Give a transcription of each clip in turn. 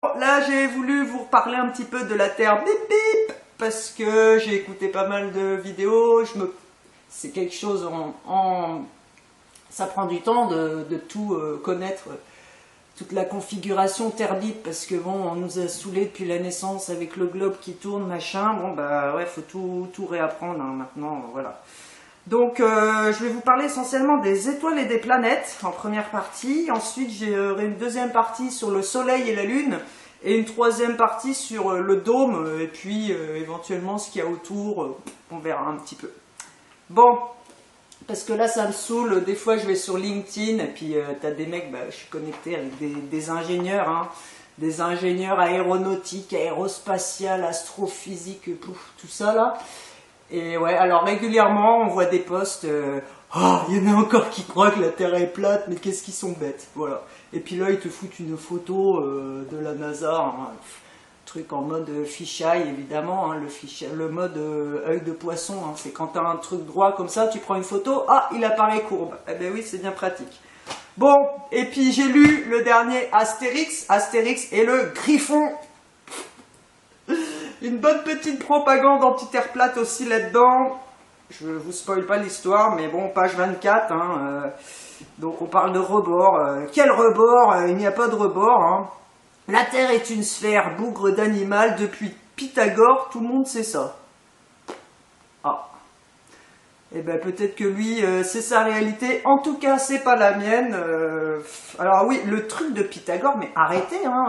Là, j'ai voulu vous reparler un petit peu de la Terre bip bip parce que j'ai écouté pas mal de vidéos. C'est quelque chose ça prend du temps de tout connaître, toute la configuration Terre bip parce que bon, on nous a saoulés depuis la naissance avec le globe qui tourne, machin. Bon bah ouais, faut tout réapprendre hein, maintenant, voilà. Donc, je vais vous parler essentiellement des étoiles et des planètes en première partie. Ensuite, j'aurai une deuxième partie sur le Soleil et la Lune. Et une troisième partie sur le dôme. Et puis, éventuellement, ce qu'il y a autour. On verra un petit peu. Bon, parce que là, ça me saoule. Des fois, je vais sur LinkedIn. Et puis, t'as des mecs, je suis connecté avec des ingénieurs. Hein, des ingénieurs aéronautiques, aérospatiales, astrophysiques, tout ça là. Et ouais, alors régulièrement, on voit des posts, il y en a encore qui croient que la Terre est plate, mais qu'est-ce qu'ils sont bêtes, voilà. Et puis là, ils te foutent une photo de la NASA, hein, truc en mode fisheye, évidemment, hein, le mode œil de poisson, hein, c'est quand t'as un truc droit comme ça, tu prends une photo, il apparaît courbe. Eh ben oui, c'est bien pratique. Bon, et puis j'ai lu le dernier Astérix et le Griffon. Une bonne petite propagande anti-terre plate aussi là-dedans. Je ne vous spoil pas l'histoire, mais bon, page 24. Hein, donc on parle de rebord. Quel rebord? Il n'y a pas de rebord. Hein. La Terre est une sphère, bougre d'animal. Depuis Pythagore, tout le monde sait ça. Ah. Eh ben peut-être que lui, c'est sa réalité. En tout cas, c'est pas la mienne. Alors oui, le truc de Pythagore, mais arrêtez, hein.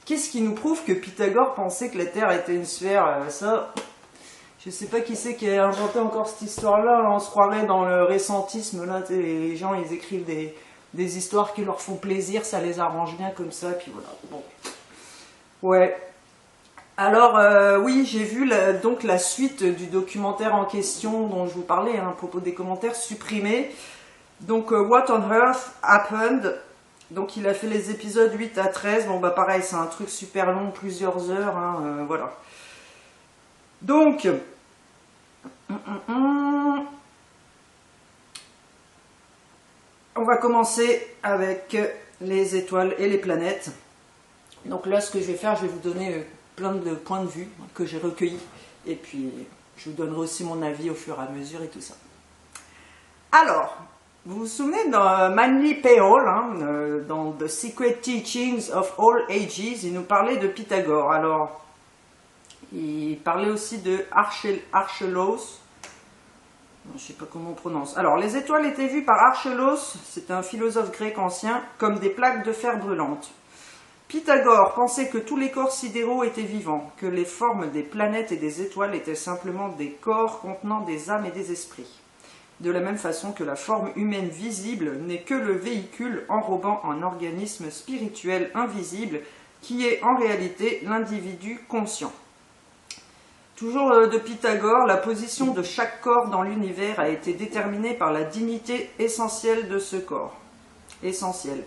Qu'est-ce qui nous prouve que Pythagore pensait que la Terre était une sphère? Ça, je sais pas qui c'est qui a inventé encore cette histoire-là. On se croirait dans le récentisme. Là, les gens, ils écrivent des histoires qui leur font plaisir, ça les arrange bien comme ça. Puis voilà. Bon. Ouais. Alors, oui, j'ai vu donc la suite du documentaire en question dont je vous parlais, hein, à propos des commentaires supprimés. Donc, What on Earth Happened? Donc il a fait les épisodes 8 à 13, bon bah pareil, c'est un truc super long, plusieurs heures, hein, voilà. Donc, on va commencer avec les étoiles et les planètes. Donc là, ce que je vais faire, je vais vous donner plein de points de vue que j'ai recueillis, et puis je vous donnerai aussi mon avis au fur et à mesure et tout ça. Alors, vous vous souvenez de Manly Peol, hein, dans The Secret Teachings of All Ages, il nous parlait de Pythagore. Alors, il parlait aussi de Archelos. Je ne sais pas comment on prononce. Alors, les étoiles étaient vues par Archelos, c'est un philosophe grec ancien, comme des plaques de fer brûlantes. Pythagore pensait que tous les corps sidéraux étaient vivants, que les formes des planètes et des étoiles étaient simplement des corps contenant des âmes et des esprits. De la même façon que la forme humaine visible n'est que le véhicule enrobant un organisme spirituel invisible qui est en réalité l'individu conscient. Toujours de Pythagore, la position de chaque corps dans l'univers a été déterminée par la dignité essentielle de ce corps. Essentiel.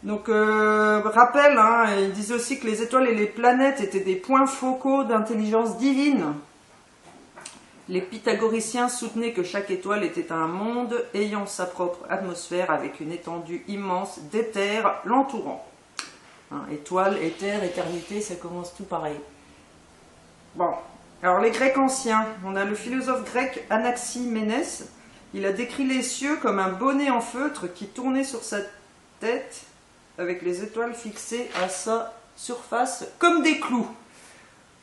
Donc, rappel, hein, il disait aussi que les étoiles et les planètes étaient des points focaux d'intelligence divine. Les pythagoriciens soutenaient que chaque étoile était un monde ayant sa propre atmosphère avec une étendue immense d'éther l'entourant. Hein, étoile, éther, éternité, ça commence tout pareil. Bon, alors les Grecs anciens, on a le philosophe grec Anaximénès. Il a décrit les cieux comme un bonnet en feutre qui tournait sur sa tête avec les étoiles fixées à sa surface comme des clous.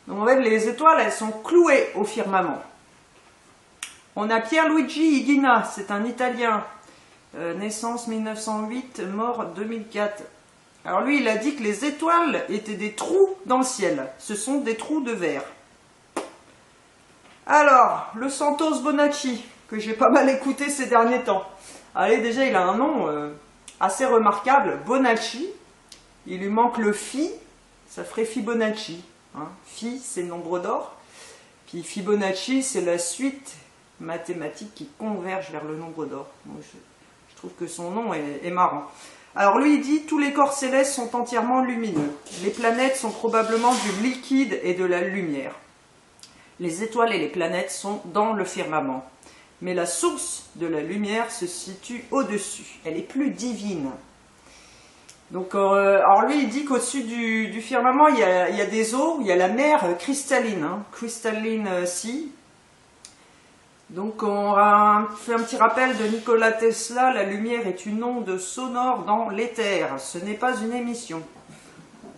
Donc en fait, les étoiles, elles sont clouées au firmament. On a Pierluigi Higuina, c'est un Italien, naissance 1908, mort 2004. Alors lui, il a dit que les étoiles étaient des trous dans le ciel. Ce sont des trous de verre. Alors, le Santos Bonacci, que j'ai pas mal écouté ces derniers temps. Allez, déjà, il a un nom assez remarquable, Bonacci. Il lui manque le Phi, ça ferait Fibonacci. Hein. Phi, c'est le nombre d'or. Puis Fibonacci, c'est la suite mathématique qui converge vers le nombre d'or. Je trouve que son nom est marrant. Alors lui, il dit, tous les corps célestes sont entièrement lumineux. Les planètes sont probablement du liquide et de la lumière. Les étoiles et les planètes sont dans le firmament. Mais la source de la lumière se situe au-dessus. Elle est plus divine. Donc, alors lui, il dit qu'au-dessus du firmament, il y a des eaux, il y a la mer cristalline, hein, crystalline sea. Donc, on a fait un petit rappel de Nikola Tesla, la lumière est une onde sonore dans l'éther, ce n'est pas une émission.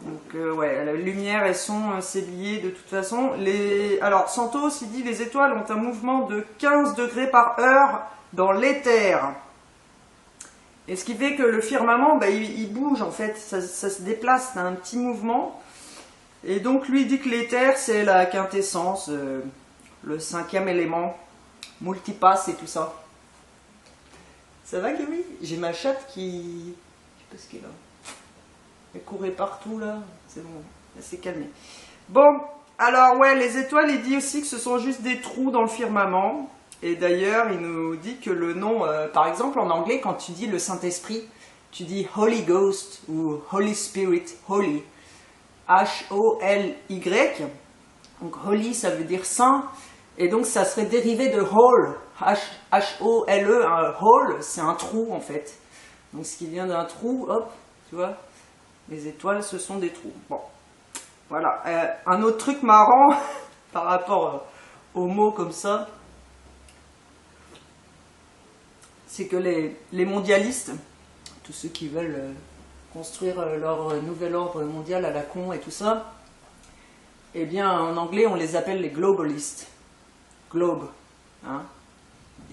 Donc, ouais, la lumière et son, c'est lié de toute façon. Alors, Santos, il dit les étoiles ont un mouvement de 15 degrés par heure dans l'éther. Et ce qui fait que le firmament, bah, il bouge en fait, ça se déplace, c'est un petit mouvement. Et donc lui il dit que l'éther c'est la quintessence, le 5e élément, multipasse et tout ça. Ça va Camille? J'ai ma chatte qui... Je sais pas ce qu'elle a. Elle courait partout là, c'est bon, elle s'est calmée. Bon, alors ouais, les étoiles, il dit aussi que ce sont juste des trous dans le firmament. Et d'ailleurs, il nous dit que le nom, par exemple en anglais, quand tu dis le Saint-Esprit, tu dis Holy Ghost ou Holy Spirit, Holy, H-O-L-Y. Donc Holy, ça veut dire saint, et donc ça serait dérivé de hole, H-O-L-E, un hole, c'est un trou en fait. Donc ce qui vient d'un trou, hop, tu vois, les étoiles, ce sont des trous. Bon, voilà. Un autre truc marrant par rapport aux mots comme ça, c'est que les mondialistes, tous ceux qui veulent construire leur nouvel ordre mondial à la con et tout ça, eh bien en anglais on les appelle les globalistes. Globe. Hein.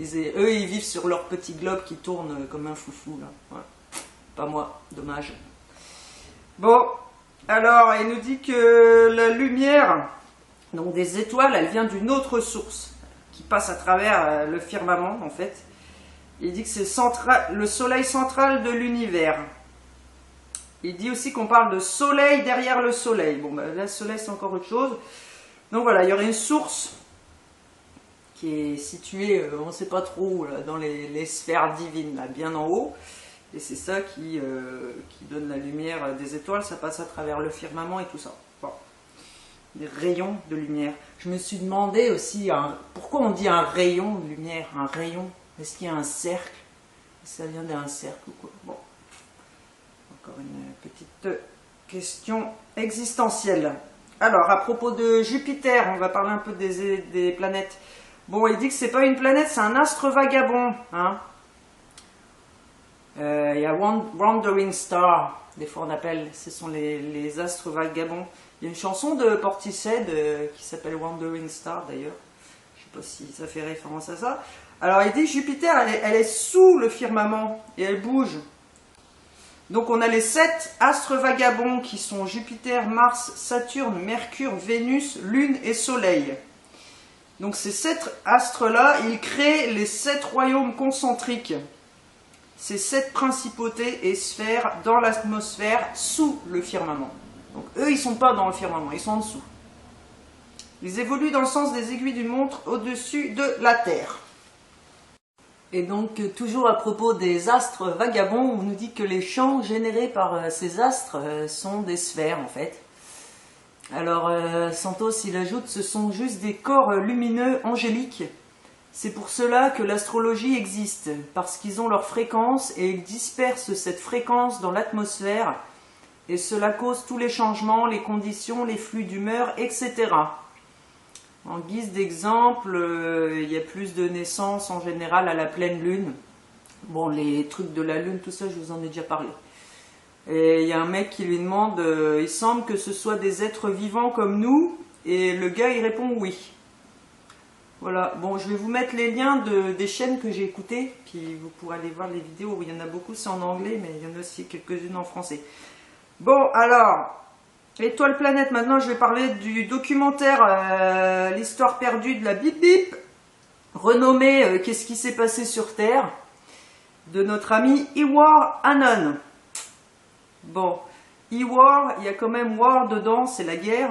Eux ils vivent sur leur petit globe qui tourne comme un foufou. Là. Ouais. Pas moi, dommage. Bon, alors il nous dit que la lumière donc des étoiles, elle vient d'une autre source qui passe à travers le firmament en fait. Il dit que c'est le soleil central de l'univers. Il dit aussi qu'on parle de soleil derrière le soleil. Bon, ben là, le soleil, c'est encore autre chose. Donc voilà, il y aurait une source qui est située, on ne sait pas trop, là, dans les sphères divines, là, bien en haut. Et c'est ça qui donne la lumière des étoiles. Ça passe à travers le firmament et tout ça. Bon. Des rayons de lumière. Je me suis demandé aussi, pourquoi on dit un rayon de lumière, un rayon? Est-ce qu'il y a un cercle? Ça vient d'un cercle ou quoi? Bon. Encore une petite question existentielle. Alors, à propos de Jupiter, on va parler un peu des planètes. Bon, il dit que c'est pas une planète, c'est un astre vagabond. Hein. Il y a Wandering Star, des fois on appelle, ce sont les astres vagabonds. Il y a une chanson de Portishead qui s'appelle Wandering Star d'ailleurs. Je sais pas si ça fait référence à ça. Alors il dit Jupiter, elle est sous le firmament et elle bouge. Donc on a les 7 astres vagabonds qui sont Jupiter, Mars, Saturne, Mercure, Vénus, Lune et Soleil. Donc ces 7 astres-là, ils créent les 7 royaumes concentriques. Ces 7 principautés et sphères dans l'atmosphère sous le firmament. Donc eux, ils ne sont pas dans le firmament, ils sont en dessous. Ils évoluent dans le sens des aiguilles d'une montre au-dessus de la Terre. Et donc, toujours à propos des astres vagabonds, on nous dit que les champs générés par ces astres sont des sphères, en fait. Alors, Santos, il ajoute, ce sont juste des corps lumineux angéliques. C'est pour cela que l'astrologie existe, parce qu'ils ont leur fréquence et ils dispersent cette fréquence dans l'atmosphère, et cela cause tous les changements, les conditions, les flux d'humeur, etc. En guise d'exemple, il y a plus de naissances en général à la pleine lune. Bon, les trucs de la lune, tout ça, je vous en ai déjà parlé. Et il y a un mec qui lui demande, il semble que ce soit des êtres vivants comme nous, et le gars il répond oui. Voilà, bon, je vais vous mettre les liens des chaînes que j'ai écoutées, puis vous pourrez aller voir les vidéos, il y en a beaucoup, c'est en anglais, mais il y en a aussi quelques-unes en français. Bon, alors... Étoile planète, maintenant je vais parler du documentaire L'histoire perdue de la Bip Bip, renommé Qu'est-ce qui s'est passé sur Terre, de notre ami Iwar Anon. Bon, Iwar, il y a quand même War dedans, c'est la guerre.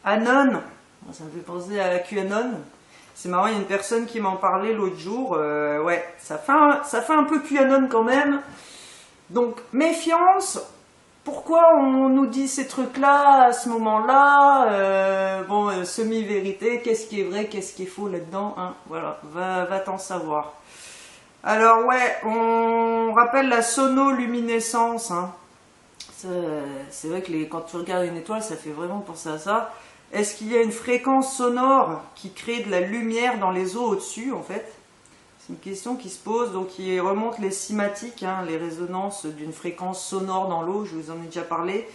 Anon, ça me fait penser à QAnon. C'est marrant, il y a une personne qui m'en parlait l'autre jour. Ouais, ça fait un peu QAnon quand même. Donc, méfiance. Pourquoi on nous dit ces trucs-là à ce moment-là? Bon, semi-vérité, qu'est-ce qui est vrai, qu'est-ce qui est faux là-dedans, hein? Voilà, va t'en savoir. Alors ouais, on rappelle la sonoluminescence, hein. C'est vrai que quand tu regardes une étoile, ça fait vraiment penser à ça. Est-ce qu'il y a une fréquence sonore qui crée de la lumière dans les eaux au-dessus, en fait? C'est une question qui se pose, donc il remonte les cymatiques, hein, les résonances d'une fréquence sonore dans l'eau, je vous en ai déjà parlé.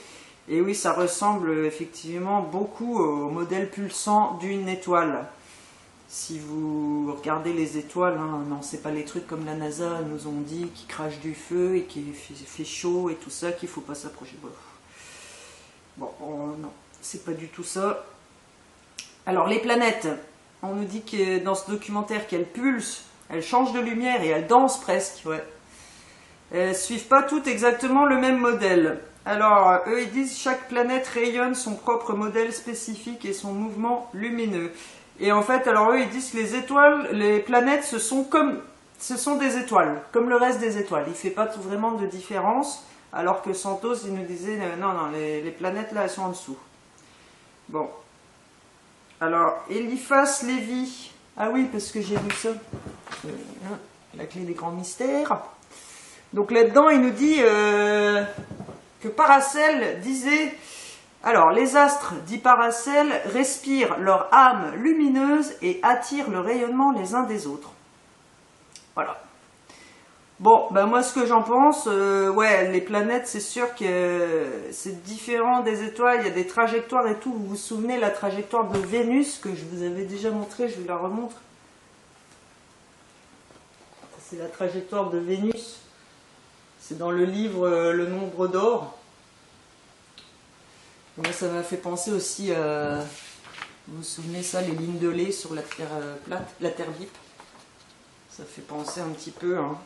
Et oui, ça ressemble effectivement beaucoup au modèle pulsant d'une étoile. Si vous regardez les étoiles, hein, non, c'est pas les trucs comme la NASA nous ont dit, qui crachent du feu et qui fait chaud et tout ça, qu'il faut pas s'approcher. Bon, non, c'est pas du tout ça. Alors les planètes, on nous dit que dans ce documentaire qu'elles pulsent, elles changent de lumière et elles dansent presque, ouais. Elles suivent pas toutes exactement le même modèle. Alors, eux ils disent chaque planète rayonne son propre modèle spécifique et son mouvement lumineux. Et en fait, alors eux ils disent que les étoiles, les planètes, ce sont des étoiles, comme le reste des étoiles. Il fait pas vraiment de différence, alors que Santos il nous disait non, les planètes là elles sont en dessous. Bon. Alors, Eliphas Lévy. Ah oui, parce que j'ai vu ça. La clé des grands mystères. Donc là-dedans, il nous dit que Paracelse disait... Alors, les astres, dit Paracelse, respirent leur âme lumineuse et attirent le rayonnement les uns des autres. Voilà. Bon, ben moi ce que j'en pense, ouais, les planètes, c'est sûr que c'est différent des étoiles, il y a des trajectoires et tout. Vous vous souvenez la trajectoire de Vénus que je vous avais déjà montrée, je vous la remontre. C'est la trajectoire de Vénus. C'est dans le livre Le Nombre d'Or. Moi, ça m'a fait penser aussi à... Vous vous souvenez ça, les lignes de lait sur la Terre plate, la Terre bip. Ça fait penser un petit peu, hein.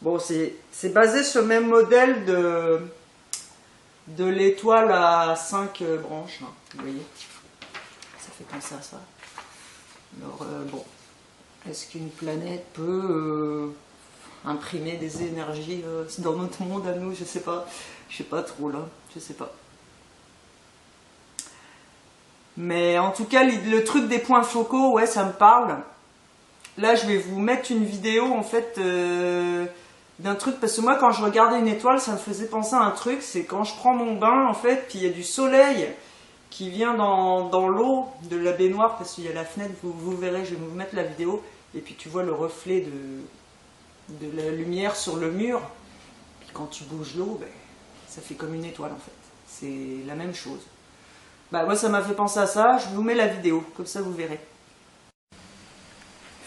Bon, c'est basé sur le même modèle de l'étoile à 5 branches, hein, vous voyez. Ça fait penser à ça. Alors, bon, est-ce qu'une planète peut imprimer des énergies dans notre monde à nous? Je sais pas trop là, je sais pas. Mais en tout cas, le truc des points focaux, ouais, ça me parle. Là, je vais vous mettre une vidéo, en fait, d'un truc, parce que moi, quand je regardais une étoile, ça me faisait penser à un truc, c'est quand je prends mon bain, en fait, puis il y a du soleil qui vient dans l'eau de la baignoire, parce qu'il y a la fenêtre, vous verrez, je vais vous mettre la vidéo, et puis tu vois le reflet de la lumière sur le mur, puis quand tu bouges l'eau, ben, ça fait comme une étoile, en fait. C'est la même chose. Bah, moi, ça m'a fait penser à ça, je vous mets la vidéo, comme ça vous verrez.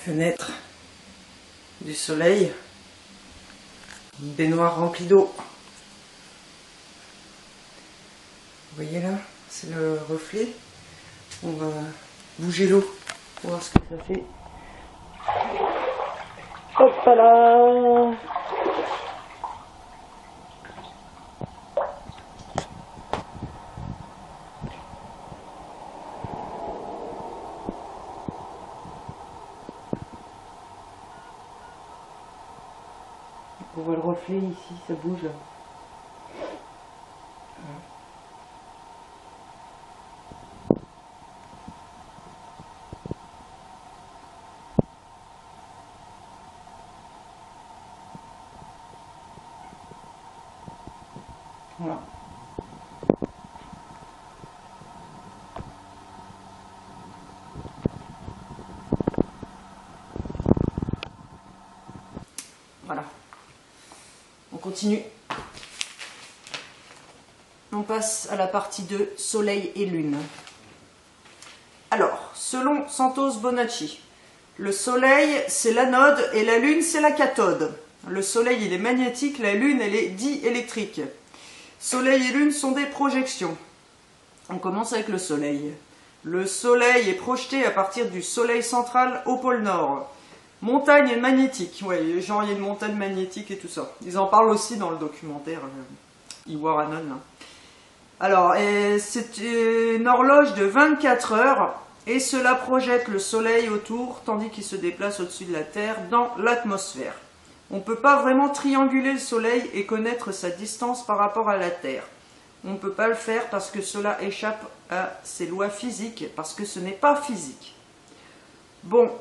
Fenêtre du soleil, une baignoire remplie d'eau. Vous voyez là, c'est le reflet. On va bouger l'eau pour voir ce que ça fait. Hop là! On voit le reflet ici, ça bouge. Voilà. Voilà. On continue. On passe à la partie 2, Soleil et Lune. Alors, selon Santos Bonacci, le Soleil c'est l'anode et la Lune c'est la cathode. Le Soleil il est magnétique, la Lune elle est diélectrique. Soleil et Lune sont des projections. On commence avec le Soleil. Le Soleil est projeté à partir du Soleil central au pôle Nord. Montagne magnétique, ouais, genre il y a une montagne magnétique et tout ça. Ils en parlent aussi dans le documentaire Iwaranon. Alors, c'est une horloge de 24 heures et cela projette le Soleil autour tandis qu'il se déplace au-dessus de la Terre dans l'atmosphère. On ne peut pas vraiment trianguler le Soleil et connaître sa distance par rapport à la Terre. On ne peut pas le faire parce que cela échappe à ses lois physiques, parce que ce n'est pas physique. Bon.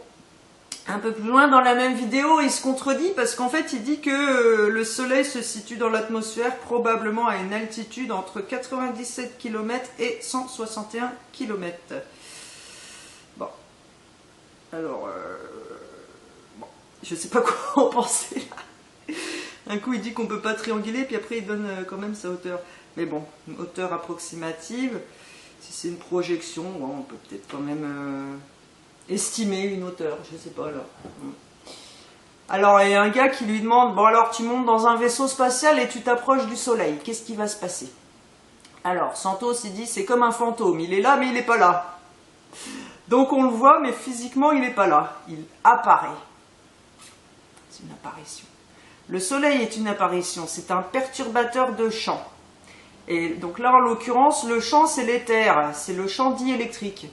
Un peu plus loin dans la même vidéo, il se contredit parce qu'en fait, il dit que le Soleil se situe dans l'atmosphère probablement à une altitude entre 97 km et 161 km. Bon. Alors, bon. Je sais pas quoi en penser là. Un coup, il dit qu'on peut pas trianguler, puis après, il donne quand même sa hauteur. Mais bon, une hauteur approximative. Si c'est une projection, bon, on peut peut-être quand même... estimer une hauteur, je sais pas là. Alors il y a un gars qui lui demande, bon alors tu montes dans un vaisseau spatial et tu t'approches du soleil, qu'est-ce qui va se passer? Alors Santos il dit c'est comme un fantôme, il est là mais il n'est pas là. Donc on le voit mais physiquement il n'est pas là, il apparaît. C'est une apparition. Le soleil est une apparition, c'est un perturbateur de champ. Et donc là en l'occurrence le champ c'est l'éther, c'est le champ diélectrique.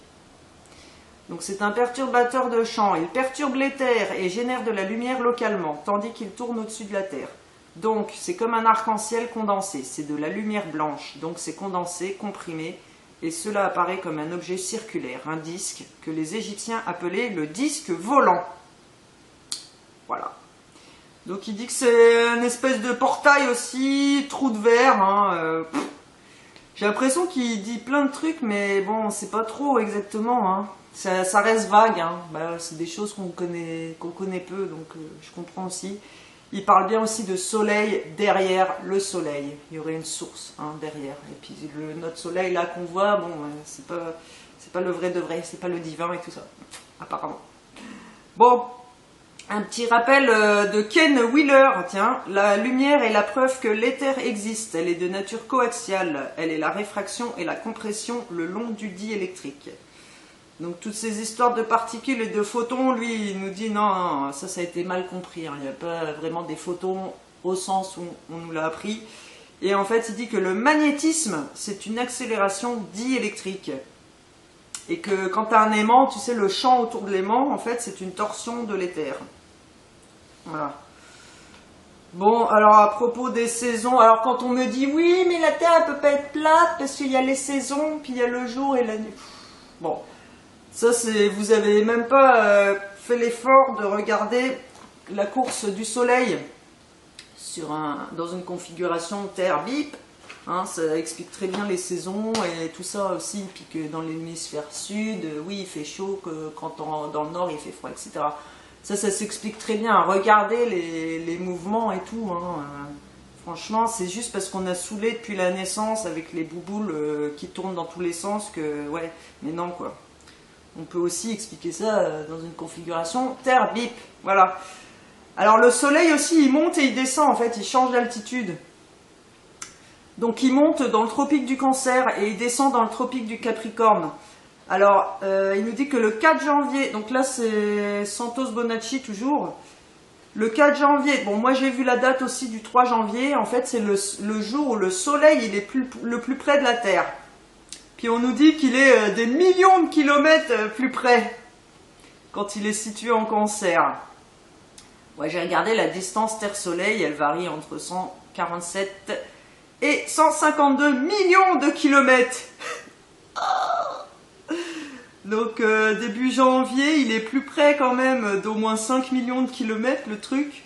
Donc c'est un perturbateur de champ, il perturbe l'éther et génère de la lumière localement, tandis qu'il tourne au-dessus de la Terre. Donc c'est comme un arc-en-ciel condensé, c'est de la lumière blanche, donc c'est condensé, comprimé, et cela apparaît comme un objet circulaire, un disque, que les Égyptiens appelaient le disque volant. Voilà. Donc il dit que c'est une espèce de portail aussi, trou de verre, hein, j'ai l'impression qu'il dit plein de trucs, mais bon, c'est pas trop exactement, hein. Ça reste vague, hein. Bah, c'est des choses qu'on connaît peu, donc je comprends aussi. Il parle bien aussi de soleil derrière le soleil. Il y aurait une source hein, derrière. Et puis notre soleil là qu'on voit, bon, c'est pas le vrai de vrai, c'est pas le divin et tout ça, apparemment. Bon, un petit rappel de Ken Wheeler, tiens, la lumière est la preuve que l'éther existe. Elle est de nature coaxiale. Elle est la réfraction et la compression le long du diélectrique. Donc toutes ces histoires de particules et de photons, lui, il nous dit non, ça a été mal compris. Hein. Il n'y a pas vraiment des photons au sens où on nous l'a appris. Et en fait, il dit que le magnétisme, c'est une accélération diélectrique. Et que quand tu as un aimant, tu sais, le champ autour de l'aimant, en fait, c'est une torsion de l'éther. Voilà. Bon, alors à propos des saisons, alors quand on me dit oui, mais la Terre elle peut pas être plate parce qu'il y a les saisons, puis il y a le jour et la nuit. Bon, ça c'est, vous avez même pas fait l'effort de regarder la course du Soleil dans une configuration Terre bip. Hein, ça explique très bien les saisons et tout ça aussi, puis que dans l'hémisphère sud, oui, il fait chaud, que quand dans le nord il fait froid, etc. Ça s'explique très bien. Regardez les mouvements et tout. Hein. Franchement, c'est juste parce qu'on a saoulé depuis la naissance avec les bouboules qui tournent dans tous les sens que, ouais, mais non, quoi. On peut aussi expliquer ça dans une configuration Terre bip. Voilà. Alors le soleil aussi, il monte et il descend, en fait, il change d'altitude. Donc il monte dans le tropique du Cancer et il descend dans le tropique du Capricorne. Alors, il nous dit que le 4 janvier, donc là c'est Santos Bonacci toujours, le 4 janvier, bon moi j'ai vu la date aussi du 3 janvier, en fait c'est le jour où le soleil il est le plus près de la Terre. Puis on nous dit qu'il est des millions de kilomètres plus près, quand il est situé en Cancer. Ouais, j'ai regardé la distance Terre-Soleil, elle varie entre 147 et 152 millions de kilomètres. Donc début janvier, il est plus près quand même d'au moins 5 millions de kilomètres le truc.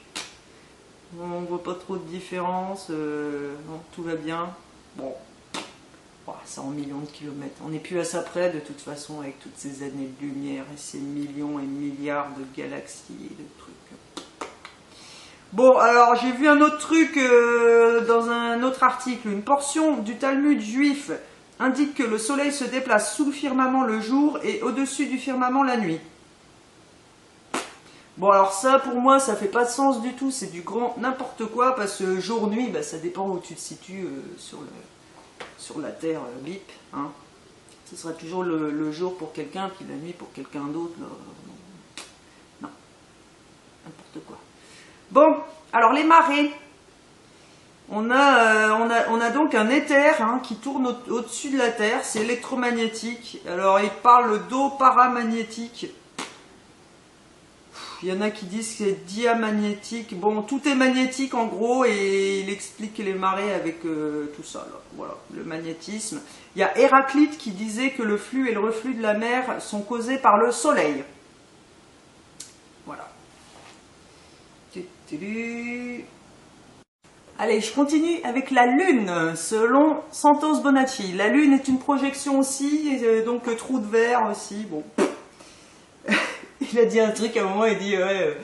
On voit pas trop de différence, non, tout va bien. Bon, c'est en millions de kilomètres. On n'est plus à ça près de toute façon avec toutes ces années de lumière et ces millions et milliards de galaxies et de trucs. Bon, alors j'ai vu un autre truc dans un autre article. Une portion du Talmud juif indique que le soleil se déplace sous le firmament le jour et au-dessus du firmament la nuit. Bon, alors ça, pour moi, ça fait pas de sens du tout. C'est du grand n'importe quoi, parce que jour-nuit, bah, ça dépend où tu te situes sur la Terre bip. Hein. Ce sera toujours le jour pour quelqu'un, puis la nuit pour quelqu'un d'autre. Non, n'importe quoi. Bon, alors les marées. On a donc un éther hein, qui tourne au-dessus de la Terre, c'est électromagnétique. Alors il parle d'eau paramagnétique. Il y en a qui disent que c'est diamagnétique. Bon, tout est magnétique en gros et il explique les marées avec tout ça. Là. Voilà, le magnétisme. Il y a Héraclite qui disait que le flux et le reflux de la mer sont causés par le soleil. Voilà. Allez, je continue avec la Lune, selon Santos Bonacci. La Lune est une projection aussi, et donc trou de verre aussi. Bon, il a dit un truc à un moment, il dit ouais,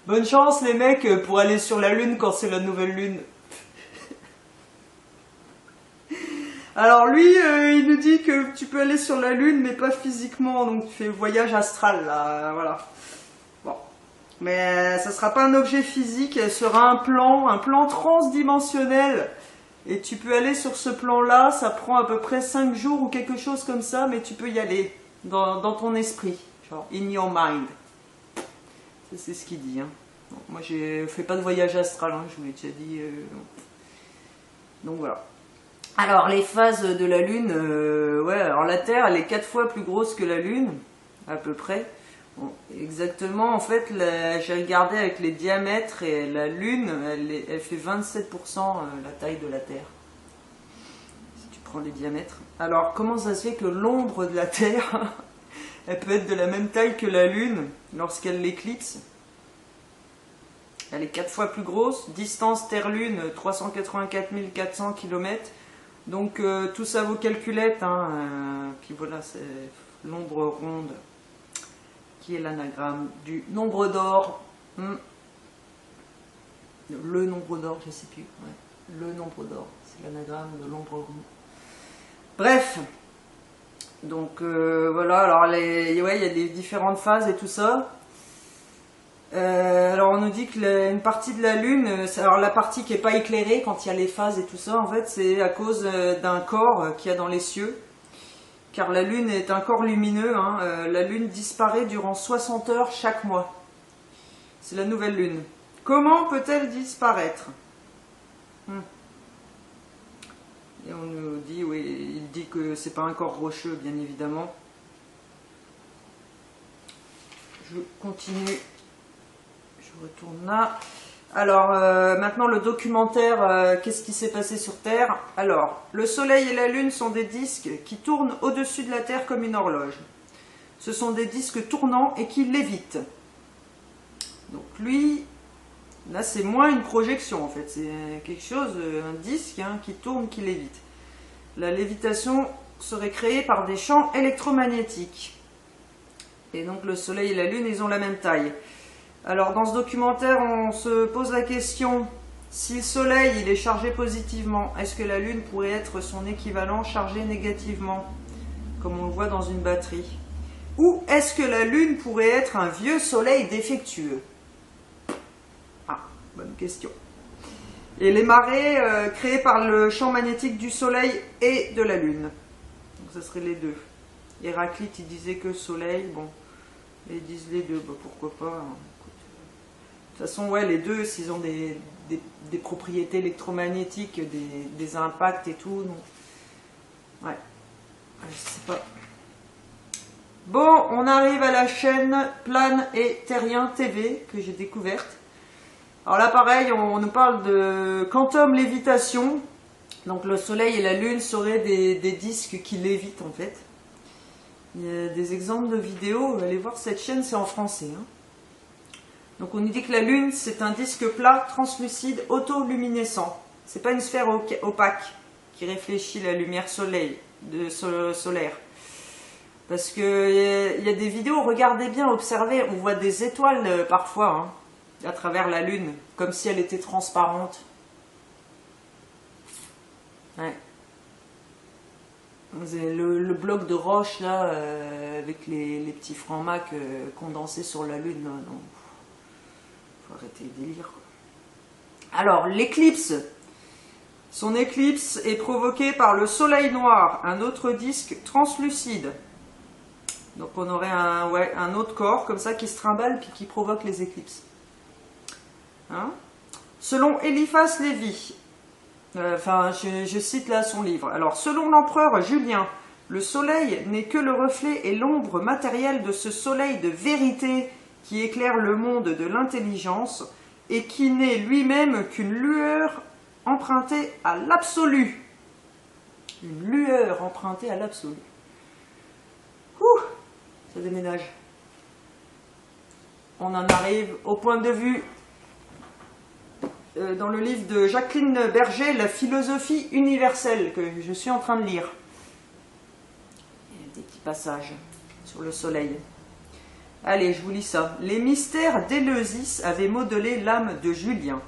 bonne chance les mecs pour aller sur la Lune quand c'est la nouvelle Lune. Alors lui, il nous dit que tu peux aller sur la Lune, mais pas physiquement, donc tu fais voyage astral, là, voilà. Bon, mais ça sera pas un objet physique, elle sera un plan transdimensionnel. Et tu peux aller sur ce plan-là, ça prend à peu près 5 jours ou quelque chose comme ça, mais tu peux y aller dans ton esprit, genre in your mind. C'est ce qu'il dit. Hein. Bon, moi, je fais pas de voyage astral, hein, je vous l'ai déjà dit. Donc voilà. Alors, les phases de la Lune, ouais, alors la Terre, elle est 4 fois plus grosse que la Lune, à peu près. Bon, exactement, en fait, j'ai regardé avec les diamètres et la Lune, elle fait 27% la taille de la Terre. Si tu prends les diamètres. Alors, comment ça se fait que l'ombre de la Terre, elle peut être de la même taille que la Lune lorsqu'elle l'éclipse? Elle est 4 fois plus grosse. Distance Terre-Lune, 384 400 km. Donc, tout ça vos calculettes. Hein, puis voilà, c'est l'ombre ronde, qui est l'anagramme du nombre d'or. Le nombre d'or, je sais plus. Ouais. Le nombre d'or, c'est l'anagramme de l'ombre ronde. Bref. Donc, voilà. Alors, ouais, il y a des différentes phases et tout ça. Alors on nous dit que une partie de la Lune, alors la partie qui n'est pas éclairée quand il y a les phases et tout ça, en fait c'est à cause d'un corps qu'il y a dans les cieux, car la Lune est un corps lumineux, hein. La Lune disparaît durant 60 heures chaque mois. C'est la nouvelle Lune. Comment peut-elle disparaître? Et on nous dit, oui, il dit que c'est pas un corps rocheux, bien évidemment. Je continue. Je retourne là. Alors, maintenant le documentaire, qu'est-ce qui s'est passé sur Terre? Alors, le Soleil et la Lune sont des disques qui tournent au-dessus de la Terre comme une horloge. Ce sont des disques tournants et qui lévitent. Donc lui, là c'est moins une projection en fait, c'est quelque chose, un disque hein, qui tourne, qui lévite. La lévitation serait créée par des champs électromagnétiques. Et donc le Soleil et la Lune, ils ont la même taille. Alors dans ce documentaire, on se pose la question, si le Soleil il est chargé positivement, est-ce que la Lune pourrait être son équivalent chargé négativement, comme on le voit dans une batterie? Ou est-ce que la Lune pourrait être un vieux Soleil défectueux? Ah, bonne question. Et les marées créées par le champ magnétique du Soleil et de la Lune. Donc ça serait les deux. Héraclite, il disait que Soleil, bon, ils disent les deux, bah, pourquoi pas. Hein. De toute façon, ouais, les deux, s'ils ont des propriétés électromagnétiques, des impacts et tout, donc, ouais, je sais pas. Bon, on arrive à la chaîne Plane et Terrien TV, que j'ai découverte. Alors là, pareil, on nous parle de quantum lévitation. Donc le Soleil et la Lune seraient des disques qui lévitent, en fait. Il y a des exemples de vidéos, allez voir cette chaîne, c'est en français, hein. Donc on nous dit que la Lune, c'est un disque plat, translucide, autoluminescent. C'est pas une sphère opaque qui réfléchit la lumière solaire. Parce que il y a des vidéos, regardez bien, observez, on voit des étoiles parfois, hein, à travers la Lune, comme si elle était transparente. Ouais. Le bloc de roche là, avec les petits francs mac condensés sur la Lune, là, non. Faut arrêter le délire, quoi. Alors, l'éclipse. Son éclipse est provoquée par le Soleil noir, un autre disque translucide. Donc on aurait un autre corps comme ça qui se trimballe puis qui provoque les éclipses. Hein? Selon Eliphas Lévy, je cite là son livre. Alors, selon l'empereur Julien, le soleil n'est que le reflet et l'ombre matérielle de ce soleil de vérité qui éclaire le monde de l'intelligence et qui n'est lui-même qu'une lueur empruntée à l'absolu. Une lueur empruntée à l'absolu. Ouh, ça déménage. On en arrive au point de vue dans le livre de Jacqueline Berger, La philosophie universelle, que je suis en train de lire. Il y a des petits passages sur le soleil. Allez, je vous lis ça. Les mystères d'Éleusis avaient modelé l'âme de Julien.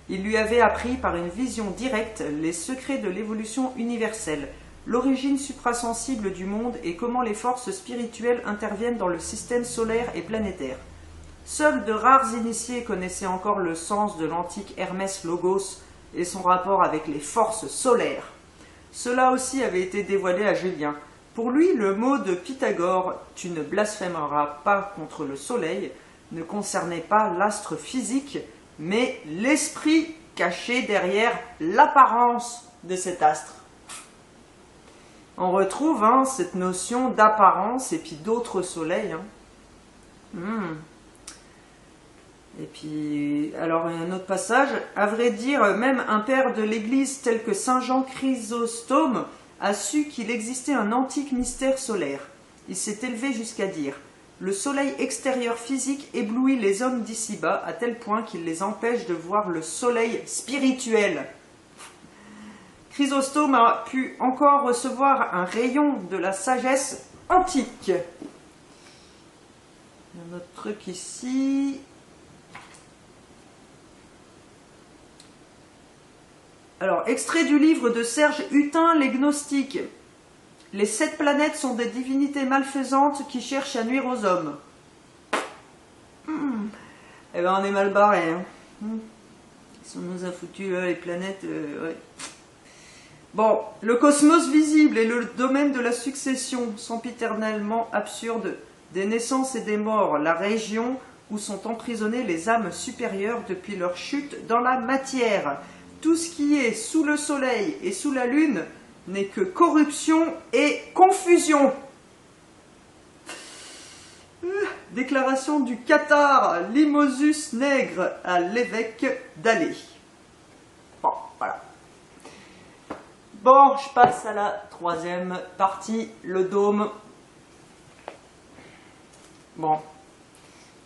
Il lui avait appris par une vision directe les secrets de l'évolution universelle, l'origine suprasensible du monde et comment les forces spirituelles interviennent dans le système solaire et planétaire. Seuls de rares initiés connaissaient encore le sens de l'antique Hermès Logos et son rapport avec les forces solaires. Cela aussi avait été dévoilé à Julien. Pour lui, le mot de Pythagore « Tu ne blasphémeras pas contre le soleil » ne concernait pas l'astre physique, mais l'esprit caché derrière l'apparence de cet astre. On retrouve cette notion d'apparence et puis d'autres soleils. Et puis, alors un autre passage, à vrai dire, même un père de l'Église tel que Saint Jean Chrysostome a su qu'il existait un antique mystère solaire. Il s'est élevé jusqu'à dire « Le soleil extérieur physique éblouit les hommes d'ici-bas à tel point qu'il les empêche de voir le soleil spirituel. » Chrysostome a pu encore recevoir un rayon de la sagesse antique. Il y a un autre truc ici. Alors, extrait du livre de Serge Hutin, Les Gnostiques. Les 7 planètes sont des divinités malfaisantes qui cherchent à nuire aux hommes. Eh ben, on est mal barré. Si on nous a foutu les planètes, ouais. Bon, le cosmos visible et le domaine de la succession, sempiternellement absurde, des naissances et des morts, la région où sont emprisonnées les âmes supérieures depuis leur chute dans la matière. Tout ce qui est sous le soleil et sous la lune n'est que corruption et confusion. Déclaration du cathare Limosus Nègre à l'évêque d'Alais. Bon, voilà. Bon, je passe à la 3e partie, le dôme. Bon.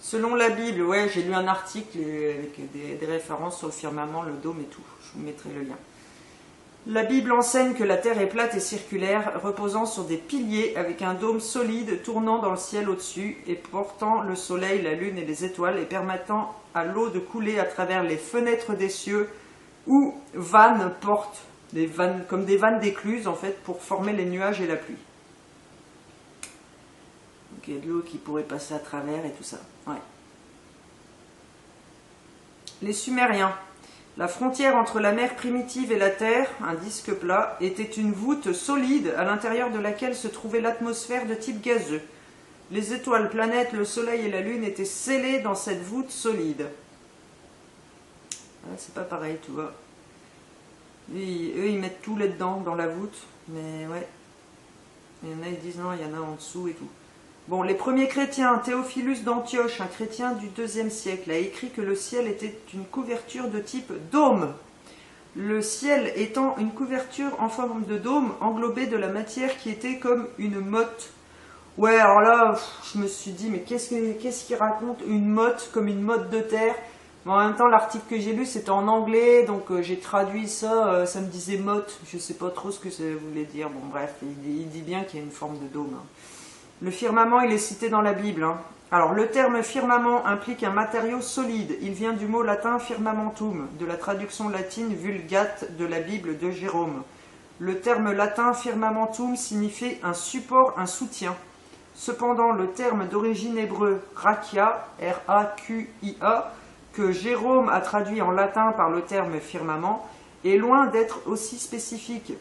Selon la Bible, ouais, j'ai lu un article avec des références sur le firmament, le dôme et tout. Je vous mettrai le lien. La Bible enseigne que la Terre est plate et circulaire, reposant sur des piliers avec un dôme solide tournant dans le ciel au-dessus et portant le soleil, la lune et les étoiles et permettant à l'eau de couler à travers les fenêtres des cieux ou vannes portent, des vannes, comme des vannes d'écluses en fait, pour former les nuages et la pluie. Donc il y a de l'eau qui pourrait passer à travers et tout ça. Ouais. Les Sumériens. La frontière entre la mer primitive et la Terre, un disque plat, était une voûte solide à l'intérieur de laquelle se trouvait l'atmosphère de type gazeux. Les étoiles, planètes, le soleil et la lune étaient scellés dans cette voûte solide. Ah, c'est pas pareil, tu vois. Eux, ils mettent tout là-dedans, dans la voûte, mais ouais. Il y en a, ils disent non, il y en a en dessous et tout. Bon, les premiers chrétiens, Théophilus d'Antioche, un chrétien du IIe siècle, a écrit que le ciel était une couverture de type dôme. Le ciel étant une couverture en forme de dôme englobée de la matière qui était comme une motte. Ouais, alors là, je me suis dit, mais qu'est-ce qu'il raconte une motte comme une motte de terre? Mais en même temps, l'article que j'ai lu, c'était en anglais, donc j'ai traduit ça, ça me disait motte. Je sais pas trop ce que ça voulait dire. Bon, bref, il dit bien qu'il y a une forme de dôme. Le firmament, il est cité dans la Bible. Alors, le terme firmament implique un matériau solide. Il vient du mot latin firmamentum, de la traduction latine Vulgate de la Bible de Jérôme. Le terme latin firmamentum signifie un support, un soutien. Cependant, le terme d'origine hébreu rakia, R-A-Q-I-A, que Jérôme a traduit en latin par le terme firmament, est loin d'être aussi spécifique.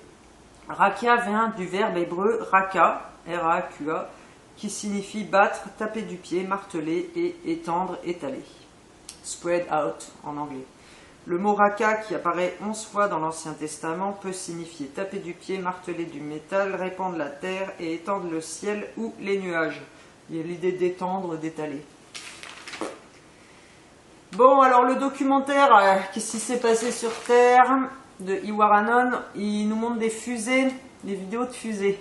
Rakia vient du verbe hébreu raka, R-A-Q-A, qui signifie battre, taper du pied, marteler et étendre, étaler. Spread out en anglais. Le mot raka, qui apparaît 11 fois dans l'Ancien Testament, peut signifier taper du pied, marteler du métal, répandre la terre et étendre le ciel ou les nuages. Il y a l'idée d'étendre, d'étaler. Bon, alors le documentaire Qu'est-ce qui s'est passé sur Terre de Iwaranon, il nous montre des fusées, des vidéos de fusées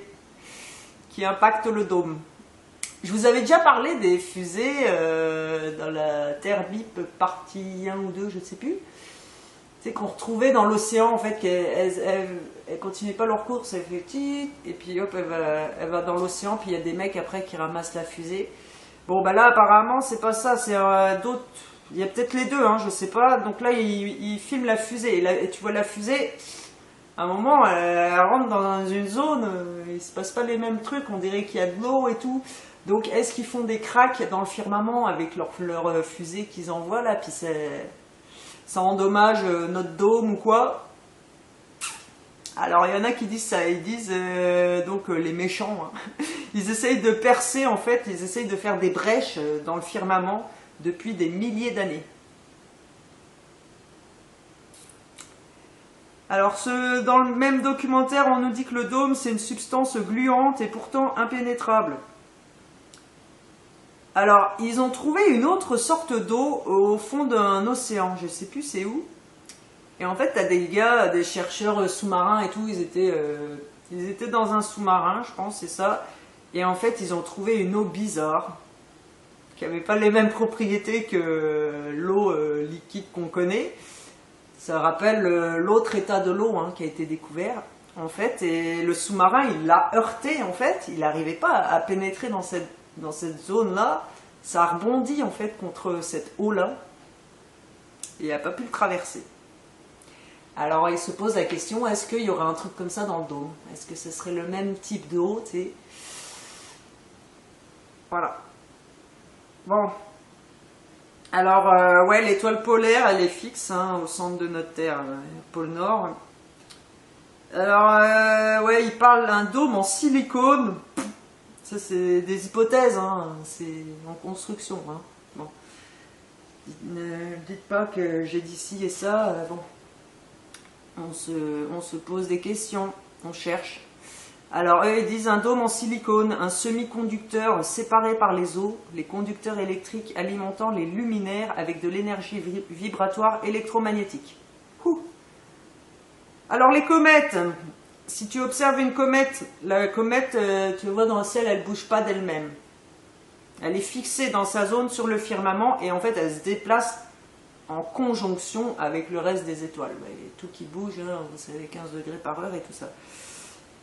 qui impactent le dôme. Je vous avais déjà parlé des fusées dans la Terre Bip partie 1 ou 2, je ne sais plus. tu sais, qu'on retrouvait dans l'océan, en fait, qu'elles continuaient pas leur course, elle fait petit, et puis hop, elle va dans l'océan, puis il y a des mecs après qui ramassent la fusée. Bon, bah là, apparemment, c'est pas ça, c'est d'autres. Il y a peut-être les deux, hein, je sais pas. Donc là, il filme la fusée, et tu vois la fusée. À un moment, elle rentre dans une zone, il se passe pas les mêmes trucs, on dirait qu'il y a de l'eau et tout. Donc, est-ce qu'ils font des cracks dans le firmament avec leur fusée qu'ils envoient là, puis ça endommage notre dôme ou quoi? Alors, il y en a qui disent ça, ils disent donc les méchants, hein. Ils essayent de percer en fait, ils essayent de faire des brèches dans le firmament depuis des milliers d'années. Alors, dans le même documentaire, on nous dit que le dôme, c'est une substance gluante et pourtant impénétrable. Alors, ils ont trouvé une autre sorte d'eau au fond d'un océan, je sais plus c'est où. Et en fait, t'as des gars, des chercheurs sous-marins et tout, ils étaient dans un sous-marin, je pense, c'est ça. Et en fait, ils ont trouvé une eau bizarre, qui n'avait pas les mêmes propriétés que l'eau liquide qu'on connaît. Ça rappelle l'autre état de l'eau hein, qui a été découvert, en fait. Et le sous-marin, il l'a heurté, en fait. Il n'arrivait pas à pénétrer dans cette zone-là. Ça a rebondi, en fait, contre cette eau-là. Et il n'a pas pu le traverser. Alors, il se pose la question, est-ce qu'il y aurait un truc comme ça dans le dôme? Est-ce que ce serait le même type d'eau, tu sais? Voilà. Bon. Alors, ouais, l'étoile polaire, elle est fixe hein, au centre de notre Terre, pôle Nord. Alors, ouais, il parle d'un dôme en silicone. Ça, c'est des hypothèses, hein, c'est en construction. Hein. Bon. Ne dites pas que j'ai dit ci et ça. Bon. On se pose des questions, on cherche. Alors, eux, ils disent un dôme en silicone, un semi-conducteur séparé par les os, les conducteurs électriques alimentant les luminaires avec de l'énergie vibratoire électromagnétique. Ouh. Alors, les comètes. Si tu observes une comète, la comète, tu le vois dans le ciel, elle ne bouge pas d'elle-même. Elle est fixée dans sa zone sur le firmament et en fait, elle se déplace en conjonction avec le reste des étoiles. Il y a tout qui bouge, hein, vous savez, 15 degrés par heure et tout ça.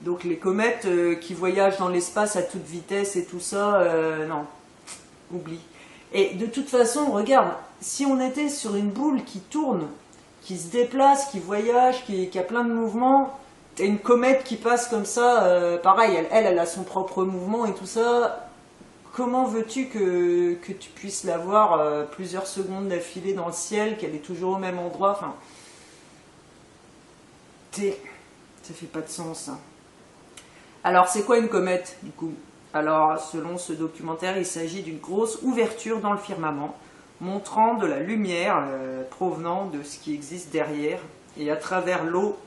Donc les comètes qui voyagent dans l'espace à toute vitesse et tout ça, non, oublie. Et de toute façon, regarde, si on était sur une boule qui tourne, qui se déplace, qui voyage, qui a plein de mouvements, t'as une comète qui passe comme ça, pareil, elle a son propre mouvement et tout ça, comment veux-tu que tu puisses la voir plusieurs secondes d'affilée dans le ciel, qu'elle est toujours au même endroit, enfin... Ça fait pas de sens, hein. Alors, c'est quoi une comète, du coup? Alors, selon ce documentaire, il s'agit d'une grosse ouverture dans le firmament, montrant de la lumière provenant de ce qui existe derrière et à travers l'eau